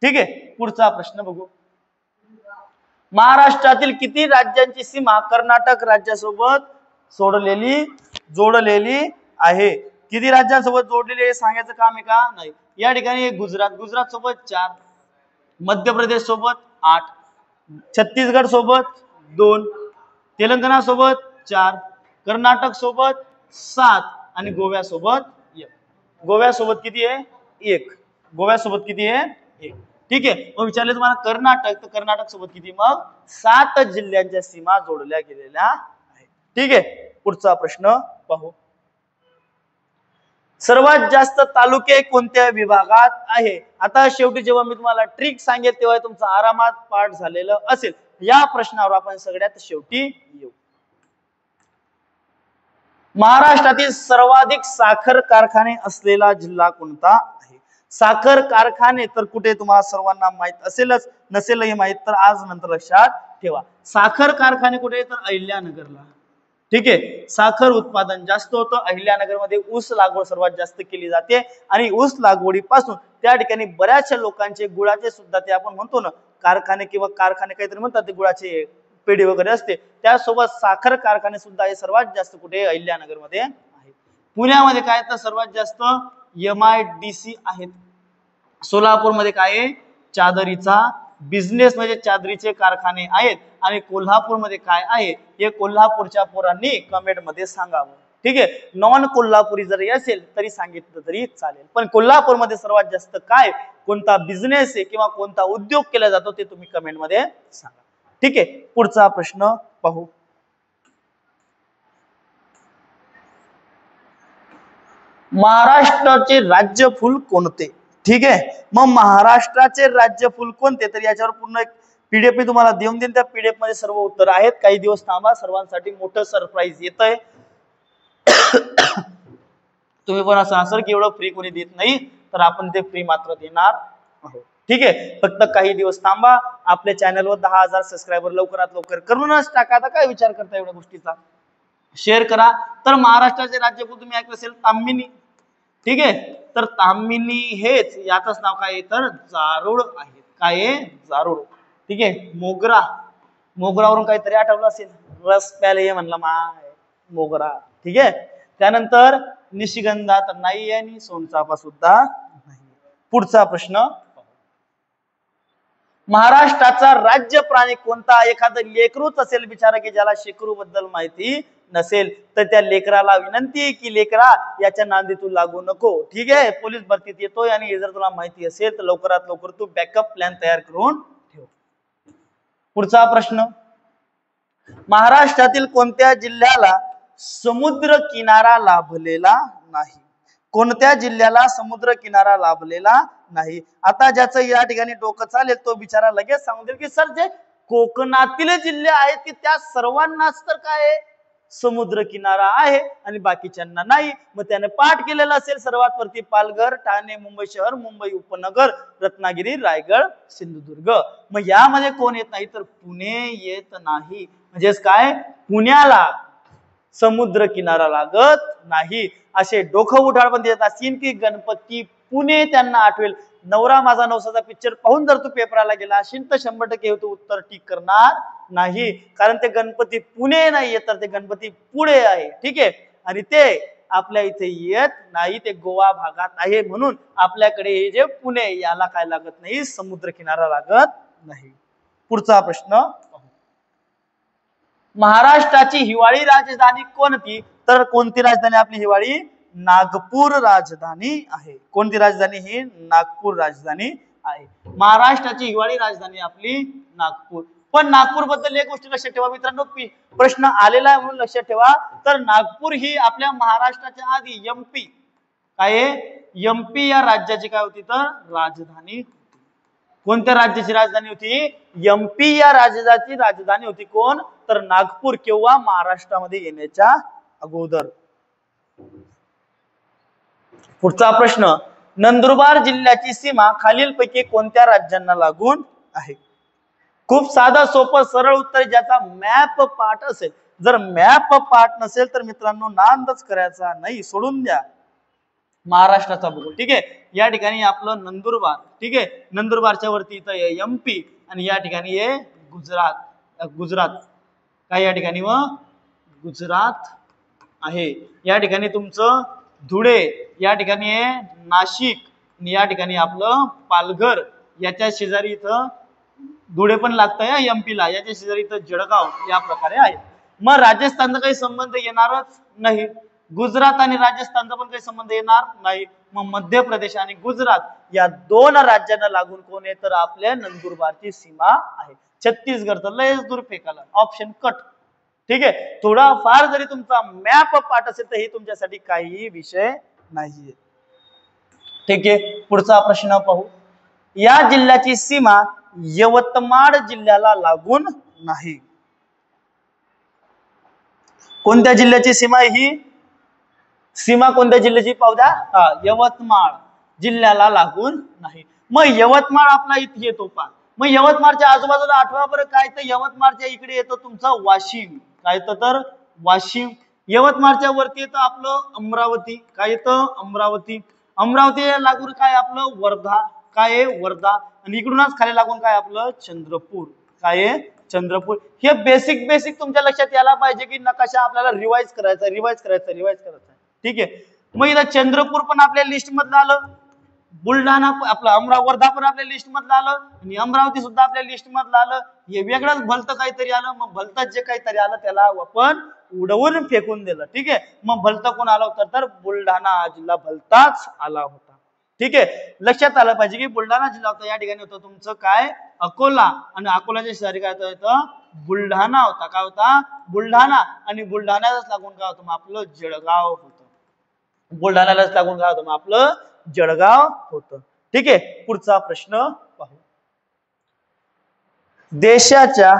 ठीक आहे. पुढचा प्रश्न बघू. महाराष्ट्रातील किती राज्यांची सीमा कर्नाटक राज्यासोबत जोडलेली आहे? किती राज्यांसोबत जोडलेली आहे सांगायचं काम आहे का? नाही. या ठिकाणी गुजरात सोबत 4, मध्य प्रदेश सोबत 8, छत्तीसगड सोबत 2, तेलंगणा सोबत 4, कर्नाटक सोबत 7 आणि गोव्यासोबत 1. गोव्यासोबत किती आहे? 1. गोव्यासोबत किती आहे? 1. ठीक आहे. मग विचारले तुम्हाला कर्नाटक, तर कर्नाटक सोबत किती? मग 7 जिल्ह्यांच्या सीमा जोडल्या गेलेल्या आहेत. ठीक आहे. पुढचा प्रश्न पाहू. सर्वात जास्त तालुके कोणत्या विभागात आहे? आता शेवटी जेव्हा मी तुम्हाला ट्रिक सांगेल तेव्हा तुमचा आरामात पाठ झालेलं असेल. या प्रश्नावर आपण सगळ्यात शेवटी येऊ. महाराष्ट्रातील सर्वाधिक साखर कारखाने असलेला जिल्हा कोणता आहे? साखर कारखाने तर कुठे तुम्हाला सर्वांना माहित असेलच, नसेलही माहित तर आज नंतर लक्षात ठेवा. साखर कारखाने कुठे? तर अहिल्यानगरला. ठीक आहे. साखर उत्पादन जास्त होतं अहिल्यानगरमध्ये. ऊस लागवड सर्वात जास्त केली जाते आणि ऊस लागवडीपासून त्या ठिकाणी बऱ्याचशा लोकांचे गुळाचे सुद्धा ते आपण म्हणतो ना कारखाने किंवा कारखाने काहीतरी म्हणतात ते गुळाचे पेढी वगैरे असते, त्यासोबत साखर कारखाने सुद्धा हे सर्वात जास्त कुठे? अहिल्यानगरमध्ये आहे. पुण्यामध्ये काय? तर सर्वात जास्त MIDC आहेत. सोलापूरमध्ये काय आहे? चादरीचा बिझनेस म्हणजे चादरीचे कारखाने आहेत. आणि कोल्हापूरमध्ये काय आहे हे कोल्हापूरच्या पोरांनी कमेंट मध्ये सांगावं. ठीक आहे. नॉन कोल्हापुरी जरी असेल तरी सांगितलं तरी चालेल, पण कोल्हापूरमध्ये सर्वात जास्त काय कोणता बिझनेस आहे किंवा कोणता उद्योग केला जातो ते तुम्ही कमेंट मध्ये सांगा. ठीक आहे. पुढचा प्रश्न पाहू. महाराष्ट्राचे राज्य फुल कोणते? ठीक आहे. मग महाराष्ट्राचे राज्य फुल कोणते? तर याच्यावर पूर्ण एक पीडीएफ मी तुम्हाला देऊन देईन. त्या पीडीएफ मध्ये सर्व उत्तर आहेत. काही दिवस थांबा, सर्वांसाठी मोठं सरप्राईज येत आहे. तुम्ही पण असं असेल की एवढं फ्री कोणी देत नाही, तर आपण ते फ्री मात्र देणार आहोत. ठीक आहे. फक्त काही दिवस थांबा. आपल्या चॅनलवर 10,000 सबस्क्रायबर लवकरात लवकर करूनच टाका. आता काय विचार करता एवढ्या गोष्टीचा? शेअर करा. तर महाराष्ट्राचे राज्यफूल तुम्ही ऐकलं असेल ताम्हिणी. ठीक आहे. तर ताम्हिणी हेच याचंच नाव काय आहे? तर जारूड आहे. काय आहे? जारूड. ठीक आहे. मोगरावरून काहीतरी आठवलं असेल, रस प्याले ये म्हणलं मोगरा. ठीक आहे. त्यानंतर निशिगंधा तर नाही आणि सोनचाफा सुद्धा नाही. पुढचा प्रश्न. महाराष्ट्राचा राज्य प्राणी कोणता? एखादं लेकरूच असेल बिचारा की ज्याला शेकरू बद्दल माहिती नसेल तर त्या लेकराला विनंती की लेकरा याच्या नांदी तू लागू नको. ठीक आहे. पोलीस भरतीत येतोय आणि हे जर तुला माहिती असेल तर लवकरात लवकर तू बॅकअप प्लॅन तयार करून ठेव. पुढचा प्रश्न. महाराष्ट्रातील कोणत्या जिल्ह्याला समुद्र किनारा लाभलेला नाही? कोणत्या जिल्ह्याला समुद्र किनारा लाभलेला नाही? आता ज्याचं या ठिकाणी डोकं चालेल तो बिचारा लगेच सांगून देईल की सर जे कोकणातील जिल्हे आहेत की त्या सर्वांनाच तर काय समुद्र किनारा आहे आणि बाकीच्यांना नाही. मग त्याने पाठ केलेला असेल सर्वात वरती पालघर, ठाणे, मुंबई शहर, मुंबई उपनगर, रत्नागिरी, रायगड, सिंधुदुर्ग. मग यामध्ये कोण येत नाही? तर पुणे येत नाही. म्हणजेच काय? पुण्याला समुद्र किनारा लागत नाही. असे डोकं उठाड पण देत असतील की गणपती पुणे त्यांना आठवेल, नवरा माझा नवसाचा पिक्चर पाहून जर तू पेपराला गेला असेल तर 100% तू उत्तर टिक करणार नाही, कारण ते गणपती पुणे नाहीये तर ते गणपती पुढे आहे. ठीक आहे, आणि ते आपल्या इथे येत नाही, ते गोवा भागात आहे, म्हणून आपल्याकडे हे जे पुणे याला काय लागत नाही, समुद्र किनारा लागत नाही. पुढचा प्रश्न, महाराष्ट्राची हिवाळी राजधानी कोणती? तर कोणती राजधानी आपली हिवाळी? नागपूर राजधानी आहे. कोणती राजधानी? ही नागपूर राजधानी आहे. महाराष्ट्राची हिवाळी राजधानी आपली नागपूर. पण नागपूर बद्दल एक गोष्ट लक्षात ठेवा मित्रांनो, प्रश्न आलेला आहे म्हणून लक्षात ठेवा. तर नागपूर ही आपल्या महाराष्ट्राच्या आधी एमपी काय एमपी या राज्याची काय होती तर राजधानी. कोणत्या राज्याची राजधानी होती? एमपी या राज्याची राजधानी होती. कोण? तर नागपूर, किंवा महाराष्ट्रामध्ये येण्याच्या अगोदर. पुढचा प्रश्न, नंदुरबार जिल्ह्याची सीमा खालीलपैकी कोणत्या राज्यांना लागून आहे? खूप साधा सोपं सरळ उत्तर, ज्याचा मॅप पाठ असेल. जर मॅप पाठ नसेल तर मित्रांनो नांदच करायचा नाही, सोडून द्या. महाराष्ट्राचा भूगोल. ठीक आहे, या ठिकाणी आपलं नंदुरबार. ठीक आहे, नंदुरबारच्या वरती इथं एमपी, आणि या ठिकाणी आहे गुजरात काय या ठिकाणी व गुजरात आहे. या ठिकाणी तुमचं धुळे, या ठिकाणी आहे नाशिक, आणि या ठिकाणी आपलं पालघर. याच्या शेजारी इथं धुळे पण लागतंय एमपी ला, याच्या शेजारी इथं जळगाव या प्रकारे आहे. मग राजस्थानचा काही संबंध येणारच नाही, गुजरात आणि राजस्थानचा पण काही संबंध येणार नाही. मग मध्य प्रदेश आणि गुजरात या दोन राज्यांना लागून कोण आहे तर आपल्या नंदुरबारची सीमा आहे. छत्तीसगड तर लयच दूर फेकाला, ऑप्शन कट. ठीक आहे, थोडा फार जरी तुमचा मॅप पाठ असेल तर हे तुमच्यासाठी काही विषय नाहीये. ठीक आहे, पुढचा प्रश्न पाहू. या जिल्ह्याची सीमा यवतमाळ जिल्ह्याला लागून नाही. कोणत्या जिल्ह्याची सीमा आहे ही? सीमा कोणत्या जिल्ह्याची पाहू द्या. यवतमाळ जिल्ह्याला लागून नाही. मग यवतमाळ आपला इथे येतो पा. मग यवतमाळच्या आजूबाजूला आठवा बरं काय, तर यवतमाळच्या इकडे येतो तुमचा वाशिम. काय येतं तर वाशिम. यवतमाळच्या वरती येतं आपलं अमरावती. काय येतं? अमरावती. अमरावती लागून काय आपलं वर्धा. काय आहे? वर्धा. आणि इकडूनच खाली लागून काय आपलं चंद्रपूर. काय आहे? चंद्रपूर. हे बेसिक तुमच्या लक्षात यायला पाहिजे की नकाशा आपल्याला रिवाइज करायचा. ठीक आहे, मग इथं चंद्रपूर पण आपल्या लिस्ट मधलं आलं, बुलढाणा आपला वर्धा पण आपल्या लिस्ट मधलं आलं, आणि अमरावती सुद्धा आपल्या लिस्ट मधलं आलं. हे वेगळंच भलतं काहीतरी आलं. मग भलतं जे काहीतरी आलं त्याला आपण उडवून फेकून दिलं. ठीक आहे, मग भलतं कोण आलं होतं तर बुलढाणा जिल्हा भलताच आला होता. ठीक आहे, लक्षात आलं पाहिजे की बुलढाणा जिल्हा होता. या ठिकाणी होतं तुमचं काय अकोला, आणि अकोलाच्या शेजारी काय होतं बुलढाणा होता. काय होता? बुलढाणा. आणि बुलढाण्यालाच लागून काय होतं मग आपलं जळगाव होतं. बुलढाण्यालाच लागून काय होतं मग आपलं जळगाव होतं. ठीक आहे, पुढचा प्रश्न पाहू. देशाच्या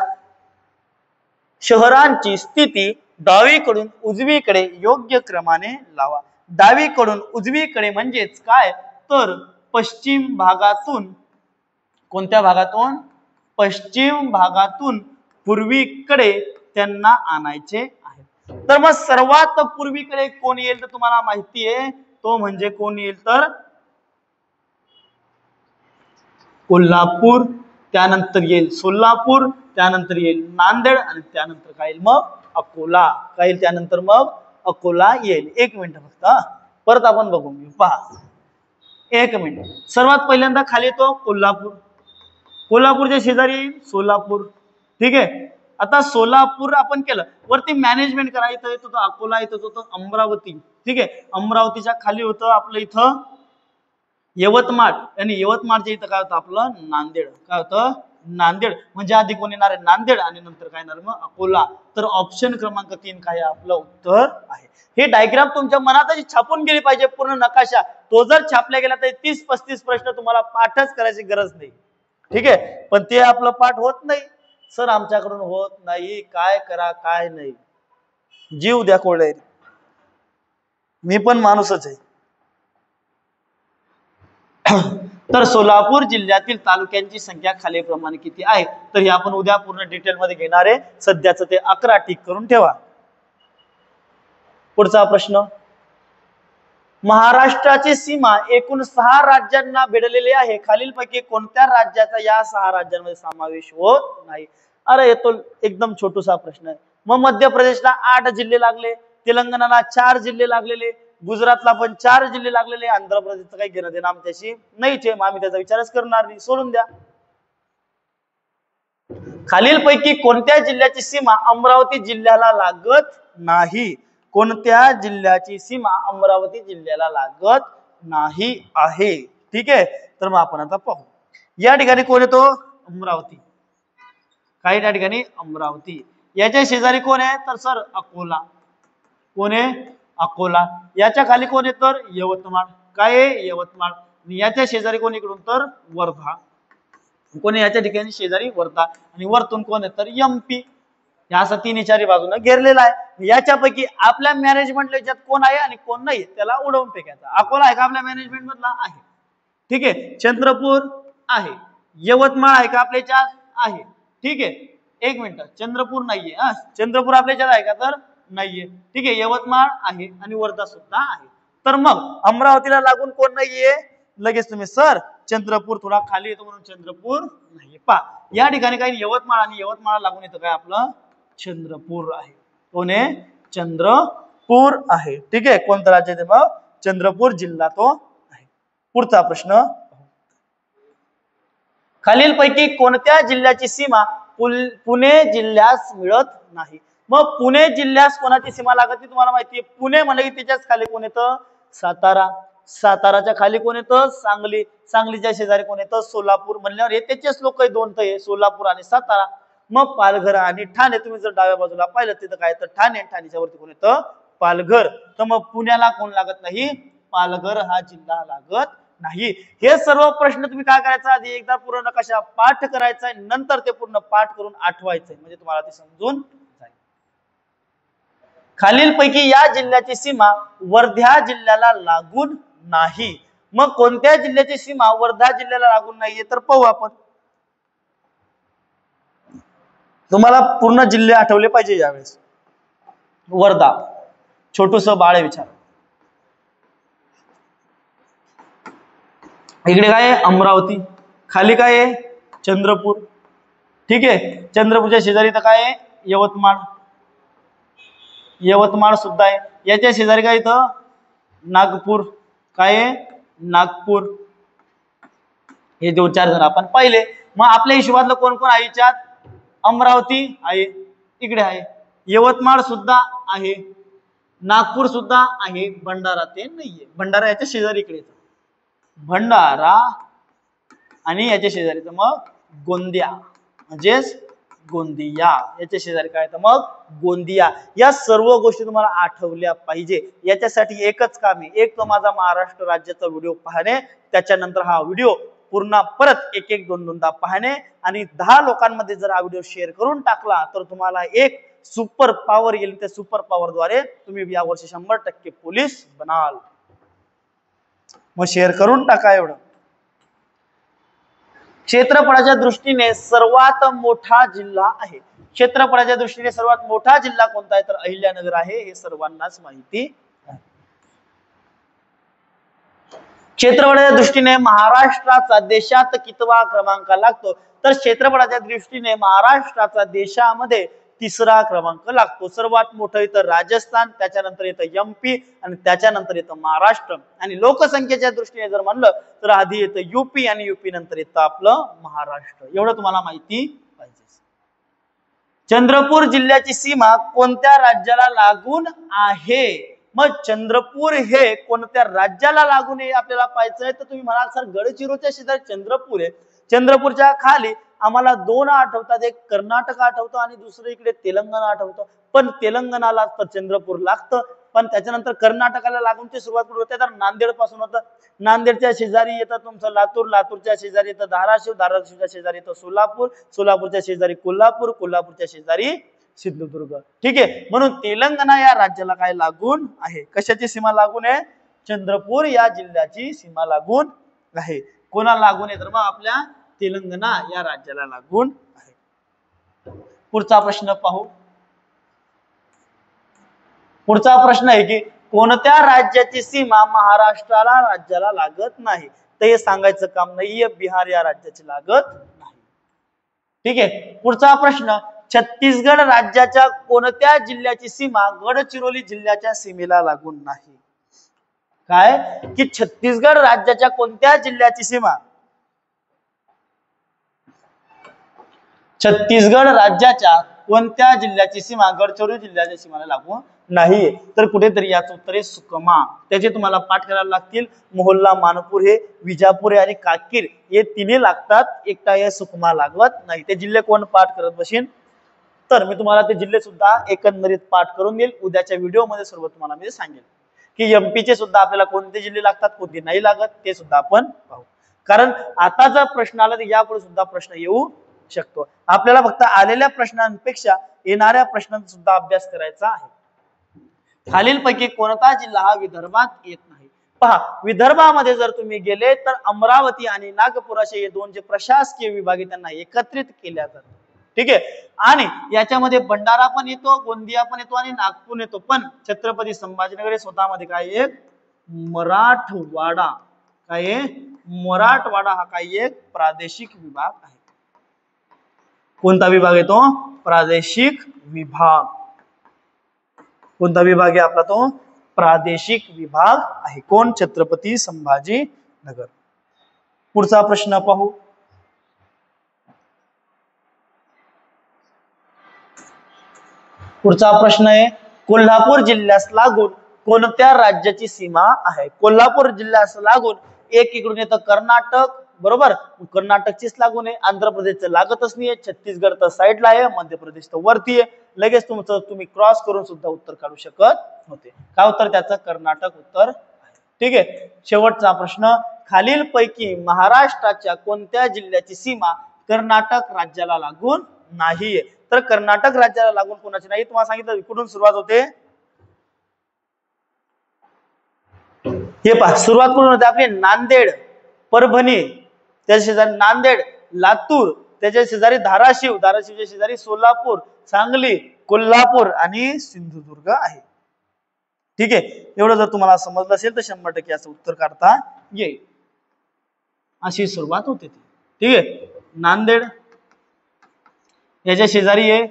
शहरांची स्थिती डावीकडून उजवीकडे योग्य क्रमाने लावा. डावीकडून उजवीकडे म्हणजेच काय तर पश्चिम भागातून, कोणत्या भागातून? पश्चिम भागातून पूर्वीकडे त्यांना आणायचे आहे. तर मग सर्वात पूर्वीकडे कोण येईल तर तुम्हाला माहिती आहे, तो म्हणजे कोण येईल तर कोल्हापूर, त्यानंतर येईल सोलापूर, त्यानंतर येईल नांदेड, आणि त्यानंतर काय येईल मग अकोला. काय येईल त्यानंतर मग अकोला येईल. एक मिनिट फक्त परत आपण बघू. पहा एक मिनिट. सर्वात पहिल्यांदा खाली येतो कोल्हापूर, कोल्हापूरच्या शेजारी सोलापूर. ठीक आहे, आता सोलापूर आपण केलं, वरती मॅनेजमेंट करायचं येत होतं अकोला, येत होतं अमरावती. ठीक आहे, अमरावतीच्या खाली होतं आपलं इथं यवतमाळ, आणि यवतमाळच्या इथं काय होतं आपलं नांदेड. काय होतं? नांदेड. म्हणजे आधी कोण येणार आहे? नांदेड, आणि नंतर काय येणार मग अकोला. तर ऑप्शन क्रमांक 3 काय आपलं उत्तर आहे. हे डायग्राम तुमच्या मनातच छापून गेली पाहिजे पूर्ण नकाशा. तो जर छापला गेला तर 30-35 प्रश्न तुम्हाला पाठच करायची गरज नाही. ठीक आहे, पण ते आपलं पाठ होत नाही सर, आमच्याकडून होत नाही, काय करा काय नाही. जीव द्या कोरडे, मी पण माणूसच आहे. तर सोलापूर जिल्ह्यातील तालुक्यांची संख्या खालीलप्रमाणे किती आहे? तर हे आपण उद्या पूर्ण डिटेल मध्ये घेणार आहे. सध्याचं ते 11 टिक करून ठेवा. पुढचा प्रश्न, महाराष्ट्राची सीमा एकूण 6 राज्यांना भिडलेली आहे, खालीलपैकी कोणत्या राज्याचा या 6 राज्यांमध्ये समावेश होत नाही? अरे येतो एकदम छोटूसा प्रश्न आहे. मग मध्य प्रदेशला 8 जिल्हे लागले, तेलंगणाला 4 जिल्हे लागलेले, गुजरातला पण 4 जिल्हे लागलेले, आंध्र प्रदेशचं काही घेणं देणं आमच्याशी नाहीच आहे, मग आम्ही त्याचा विचारच करणार नाही, सोडून द्या. खालीलपैकी कोणत्या जिल्ह्याची सीमा अमरावती जिल्ह्याला लागत नाही? कोणत्या जिल्ह्याची सीमा अमरावती जिल्ह्याला लागत नाही आहे? ठीक आहे, तर मग आपण आता पाहू. या ठिकाणी कोण येतो? अमरावती. काही त्या ठिकाणी अमरावती. याच्या शेजारी कोण आहे? तर सर अकोला. कोण आहे? अकोला. याच्या खाली कोण आहे? तर यवतमाळ. काय आहे? यवतमाळ. याच्या शेजारी कोण इकडून? तर वर्धा. कोण याच्या ठिकाणी शेजारी? वर्धा. आणि वरतून कोण आहे? तर एमपी. या असं तिन्ही चारी बाजूने घेरलेला आहे. याच्यापैकी आपल्या मॅनेजमेंटला याच्यात कोण आहे आणि कोण नाही त्याला उडवून फेकायचा. अकोला आहे का आपल्या मॅनेजमेंट मधला? आहे. ठीक आहे. चंद्रपूर आहे. यवतमाळ आहे का आपल्या याच्यात? आहे. ठीक आहे. एक मिनिट, चंद्रपूर नाहीये. हा, चंद्रपूर आपल्या याच्यात आहे का? तर नाहीये. ठीक आहे. यवतमाळ आहे आणि वर्धा सुद्धा आहे. तर मग अमरावतीला लागून कोण नाहीये? लगेच तुम्ही सर चंद्रपूर थोडा खाली येतो म्हणून चंद्रपूर नाहीये. पहा या ठिकाणी काही यवतमाळ आणि यवतमाळ लागून येतं काय? आपलं चंद्रपूर आहे. कोण आहे? चंद्रपूर आहे. ठीक आहे. कोणतं राज्य आहे? मग चंद्रपूर जिल्हा तो आहे. पुढचा प्रश्न, खालीलपैकी कोणत्या जिल्ह्याची सीमा पुणे जिल्ह्यास मिळत नाही? मग पुणे जिल्ह्यास कोणाची सीमा लागते तुम्हाला माहिती आहे? पुणे म्हणजे त्याच्याच खाली कोण येतं? सातारा. साताराच्या खाली कोण येतं? सांगली. सांगलीच्या शेजारी कोण येतं? सोलापूर. म्हणल्यावर हे त्याचेच लोक दोन तर सोलापूर आणि सातारा. मग पालघर आणि ठाणे. तुम्ही जर डाव्या बाजूला पाहिलं तिथं काय? तर ठाणे. ठाणेच्या वरती कोण येतं? पालघर. तर मग पुण्याला कोण लागत नाही? पालघर हा जिल्हा लागत नाही. हे सर्व प्रश्न तुम्ही काय करायचं? आधी एकदा पूर्ण नकाशा पाठ करायचा आहे, नंतर ते पूर्ण पाठ करून आठवायचंय, म्हणजे तुम्हाला ते समजून जाईल. खालीलपैकी या जिल्ह्याची सीमा वर्धा जिल्ह्याला लागून नाही. मग कोणत्या जिल्ह्याची सीमा वर्धा जिल्ह्याला लागून नाहीये? तर पाहू आपण. तुम्हाला पूर्ण जिल्हे आठवले पाहिजे यावेळेस. वर्धा, छोटूस बाळ विचार. इकडे काय आहे? अमरावती. खाली काय आहे? चंद्रपूर. ठीक आहे. चंद्रपूरच्या शेजारी तर काय आहे? यवतमाळ. यवतमाळ सुद्धा आहे. याच्या शेजारी काय इथं? नागपूर. काय आहे? नागपूर. हे 2-4 जण आपण पाहिले. मग आपल्या हिशोबातलं कोण कोण आहे याच्यात? अमरावती आहे, इकडे आहे. यवतमाळ सुद्धा आहे, नागपूर सुद्धा आहे, भंडारा ते नाहीये. भंडारा याच्या शेजारी इकडे येतं. भंडारा आणि याच्या शेजारी तर मग गोंदिया, म्हणजेच गोंदिया. याच्या शेजारी काय तर मग गोंदिया. या सर्व गोष्टी तुम्हाला आठवल्या पाहिजे. याच्यासाठी एकच काम आहे, एक तो माझा महाराष्ट्र राज्याचा व्हिडिओ पाहणे, त्याच्यानंतर हा व्हिडिओ पूर्ण परत एक दोनदा पाहणे, आणि 10 लोकांमध्ये जर हा व्हिडिओ शेअर करून टाकला तर तुम्हाला एक सुपर पॉवर येईल. त्या सुपर पॉवर द्वारे तुम्ही या वर्षी 100% पोलीस बनाल. मग शेअर करून टाका एवढं. क्षेत्रफळाच्या दृष्टीने सर्वात मोठा जिल्हा आहे. क्षेत्रफळाच्या दृष्टीने सर्वात मोठा जिल्हा कोणता आहे? तर अहिल्यानगर आहे. हे सर्वांनाच माहिती आहे. क्षेत्रफळाच्या दृष्टीने महाराष्ट्राचा देशात कितवा क्रमांक लागतो? तर क्षेत्रफळाच्या दृष्टीने महाराष्ट्राचा देशामध्ये 3रा क्रमांक लागतो. सर्वात मोठं येतं राजस्थान, त्याच्यानंतर येतं एमपी आणि त्याच्यानंतर येतं महाराष्ट्र. आणि लोकसंख्येच्या दृष्टीने जर म्हणलं तर आधी येतं यूपी आणि यूपी नंतर येतं आपलं महाराष्ट्र. एवढं तुम्हाला माहिती पाहिजे. चंद्रपूर जिल्ह्याची सीमा कोणत्या राज्याला लागून आहे? मग चंद्रपूर हे कोणत्या राज्याला लागून आहे आपल्याला पाहायचंय. तर तुम्ही म्हणाल सर गडचिरोलीच्या शेजारी चंद्रपूर आहे. चंद्रपूरच्या खाली आम्हाला 2 आठवतात, एक कर्नाटक आठवतं आणि दुसरं इकडे तेलंगणा आठवतं. पण तेलंगणाला तर चंद्रपूर लागतं, पण त्याच्यानंतर कर्नाटकाला लागून ते सुरुवात कुठे होते? तर नांदेड पासून होतं. नांदेडच्या शेजारी येतं तुमचं लातूर, लातूरच्या शेजारी येतं धाराशिव, धाराशिवच्या शेजारी येतं सोलापूर, सोलापूरच्या शेजारी कोल्हापूर, कोल्हापूरच्या शेजारी सिंधुदुर्ग. ठीक आहे. म्हणून तेलंगणा या राज्याला काय लागून आहे? कशाची सीमा लागून आहे? चंद्रपूर या जिल्ह्याची सीमा लागून आहे. कोणाला लागून आहे? तर मग आपल्या तेलंगणा या राज्याला लागून आहे. पुढचा प्रश्न पाहू. पुढचा प्रश्न आहे की कोणत्या राज्याची सीमा महाराष्ट्राला राज्याला लागत नाही, तर हे सांगायचं काम नाहीये, बिहार या राज्याची लागत नाही. ठीक आहे. पुढचा प्रश्न, छत्तीसगड राज्याच्या कोणत्या जिल्ह्याची सीमा गडचिरोली जिल्ह्याच्या सीमेला लागून नाही? काय की छत्तीसगड राज्याच्या कोणत्या जिल्ह्याची सीमा छत्तीसगड राज्याच्या कोणत्या जिल्ह्याची सीमा गडचिरोली जिल्ह्याच्या सीमेला लागून नाही? तर कुठेतरी याचं उत्तर आहे सुकमा. त्याचे तुम्हाला पाठ करायला लागतील. मोहोल्ला, मानपूर, हे विजापूर आणि काकीर हे तिन्ही लागतात, एकटा हे सुकमा लागत नाही. ते जिल्हे कोण पाठ करत बसेन? तर मी तुम्हाला ते जिल्हे सुद्धा एकंदरीत पाठ करून देईल. उद्याच्या व्हिडिओमध्ये सर्व तुम्हाला मी सांगेल की एमपीचे सुद्धा आपल्याला कोणते जिल्हे लागतात, कोणते नाही लागत, ते सुद्धा आपण पाहू. कारण आता जर प्रश्न आला तर यापुढे सुद्धा प्रश्न येऊ शकतो. आपल्याला फक्त आलेल्या प्रश्नांपेक्षा येणाऱ्या प्रश्नांचा सुद्धा अभ्यास करायचा आहे. खालीलपैकी कोणता जिल्हा हा विदर्भात येत नाही? पहा, विदर्भामध्ये जर तुम्ही गेले तर अमरावती आणि नागपूर असे हे दोन जे प्रशासकीय विभाग आहेत त्यांना एकत्रित केल्या जातात. ठीक आहे. आणि याच्यामध्ये भंडारा पण येतो, गोंदिया पण येतो आणि नागपूर येतो. पण छत्रपती संभाजीनगर हे स्वतःमध्ये काय एक मराठवाडा, काय मराठवाडा हा काही एक प्रादेशिक विभाग आहे. कोणता विभाग आहे तो? प्रादेशिक विभाग. कोणता विभाग आहे आपला तो? प्रादेशिक विभाग आहे. कोण? छत्रपती संभाजीनगर. पुढचा प्रश्न पाहू. पुढचा प्रश्न आहे, कोल्हापूर जिल्ह्यास लागून कोणत्या राज्याची सीमा आहे? कोल्हापूर जिल्ह्यास लागून एक इकडून येतं कर्नाटक, बरोबर, कर्नाटकचीच लागून आहे. आंध्र प्रदेशचं लागतच नाहीये. छत्तीसगड तर साईडला आहे, मध्य प्रदेश तर वरती आहे. लगेच तुम्ही क्रॉस करून सुद्धा उत्तर काढू शकत होते. काय उत्तर त्याचं? कर्नाटक उत्तर आहे. ठीक आहे. शेवटचा प्रश्न, खालीलपैकी महाराष्ट्राच्या कोणत्या जिल्ह्याची सीमा कर्नाटक राज्याला लागून नाहीये? तर कर्नाटक राज्याला लागून कोणाची नाही? तुम्हाला सांगितलं इकडून सुरुवात होते. हे पहा, सुरुवात कुठून होते आपली? नांदेड, परभणी, त्याच्या शेजारी नांदेड, लातूर, त्याच्या शेजारी धाराशिव, धाराशिवच्या शेजारी सोलापूर, सांगली, कोल्हापूर आणि सिंधुदुर्ग आहे. ठीक आहे. एवढं जर तुम्हाला समजलं असेल तर 100% याचं उत्तर काढता येईल. अशी सुरुवात होते ती. ठीक आहे. नांदेड याच्या शेजारी आहे.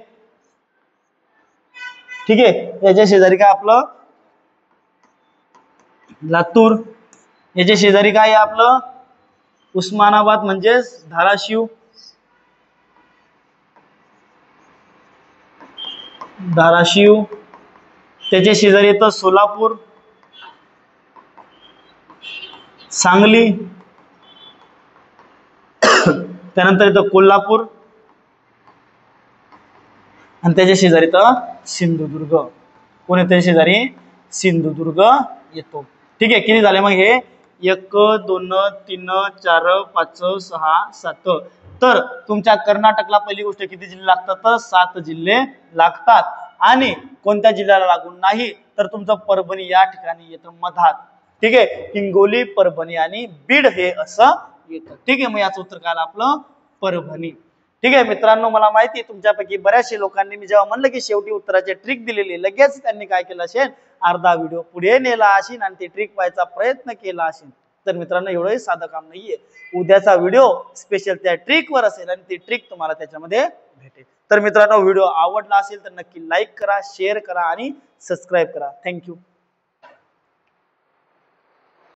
ठीक आहे. याच्या शेजारी काय आपलं? लातूर. याच्या शेजारी काय आहे आपलं? उस्मानाबाद म्हणजेच धाराशिव. धाराशिव. त्याच्या शेजारी येतं सोलापूर, सांगली. त्यानंतर येतं कोल्हापूर आणि त्याच्या शेजारी येतं सिंधुदुर्ग. कोण येतं शेजारी? सिंधुदुर्ग येतो. ठीक आहे. किती झाले मग हे? 1 2 3 4 5 6 7. तर तुमच्या कर्नाटकला पहिली गोष्ट किती जिल्हे लागतात? तर 7 जिल्हे लागतात. आणि कोणत्या जिल्ह्याला लागून नाही? तर तुमचं परभणी या ठिकाणी येतं मधात. ठीक आहे. हिंगोली, परभणी आणि बीड हे असं येतं. ठीक आहे. मग याचं उत्तर काय आपलं? परभणी. ठीक आहे मित्रांनो, मला माहिती आहे तुमच्यापैकी बऱ्याचशा लोकांनी मी जेव्हा म्हणलं की शेवटी उत्तराची ट्रिक दिलेली, लगेच त्यांनी काय केलं असेल? अर्धा व्हिडिओ पुढे नेला असेल आणि ती ट्रिक पाहायचा प्रयत्न केला असेल. तर मित्रांनो, एवढंही साधं काम नाहीये. उद्याचा व्हिडिओ स्पेशल त्या ट्रिकवर असेल आणि ती ट्रिक तुम्हाला त्याच्यामध्ये भेटेल. तर मित्रांनो, व्हिडिओ आवडला असेल तर नक्की लाईक करा, शेअर करा आणि सबस्क्राईब करा. थँक्यू.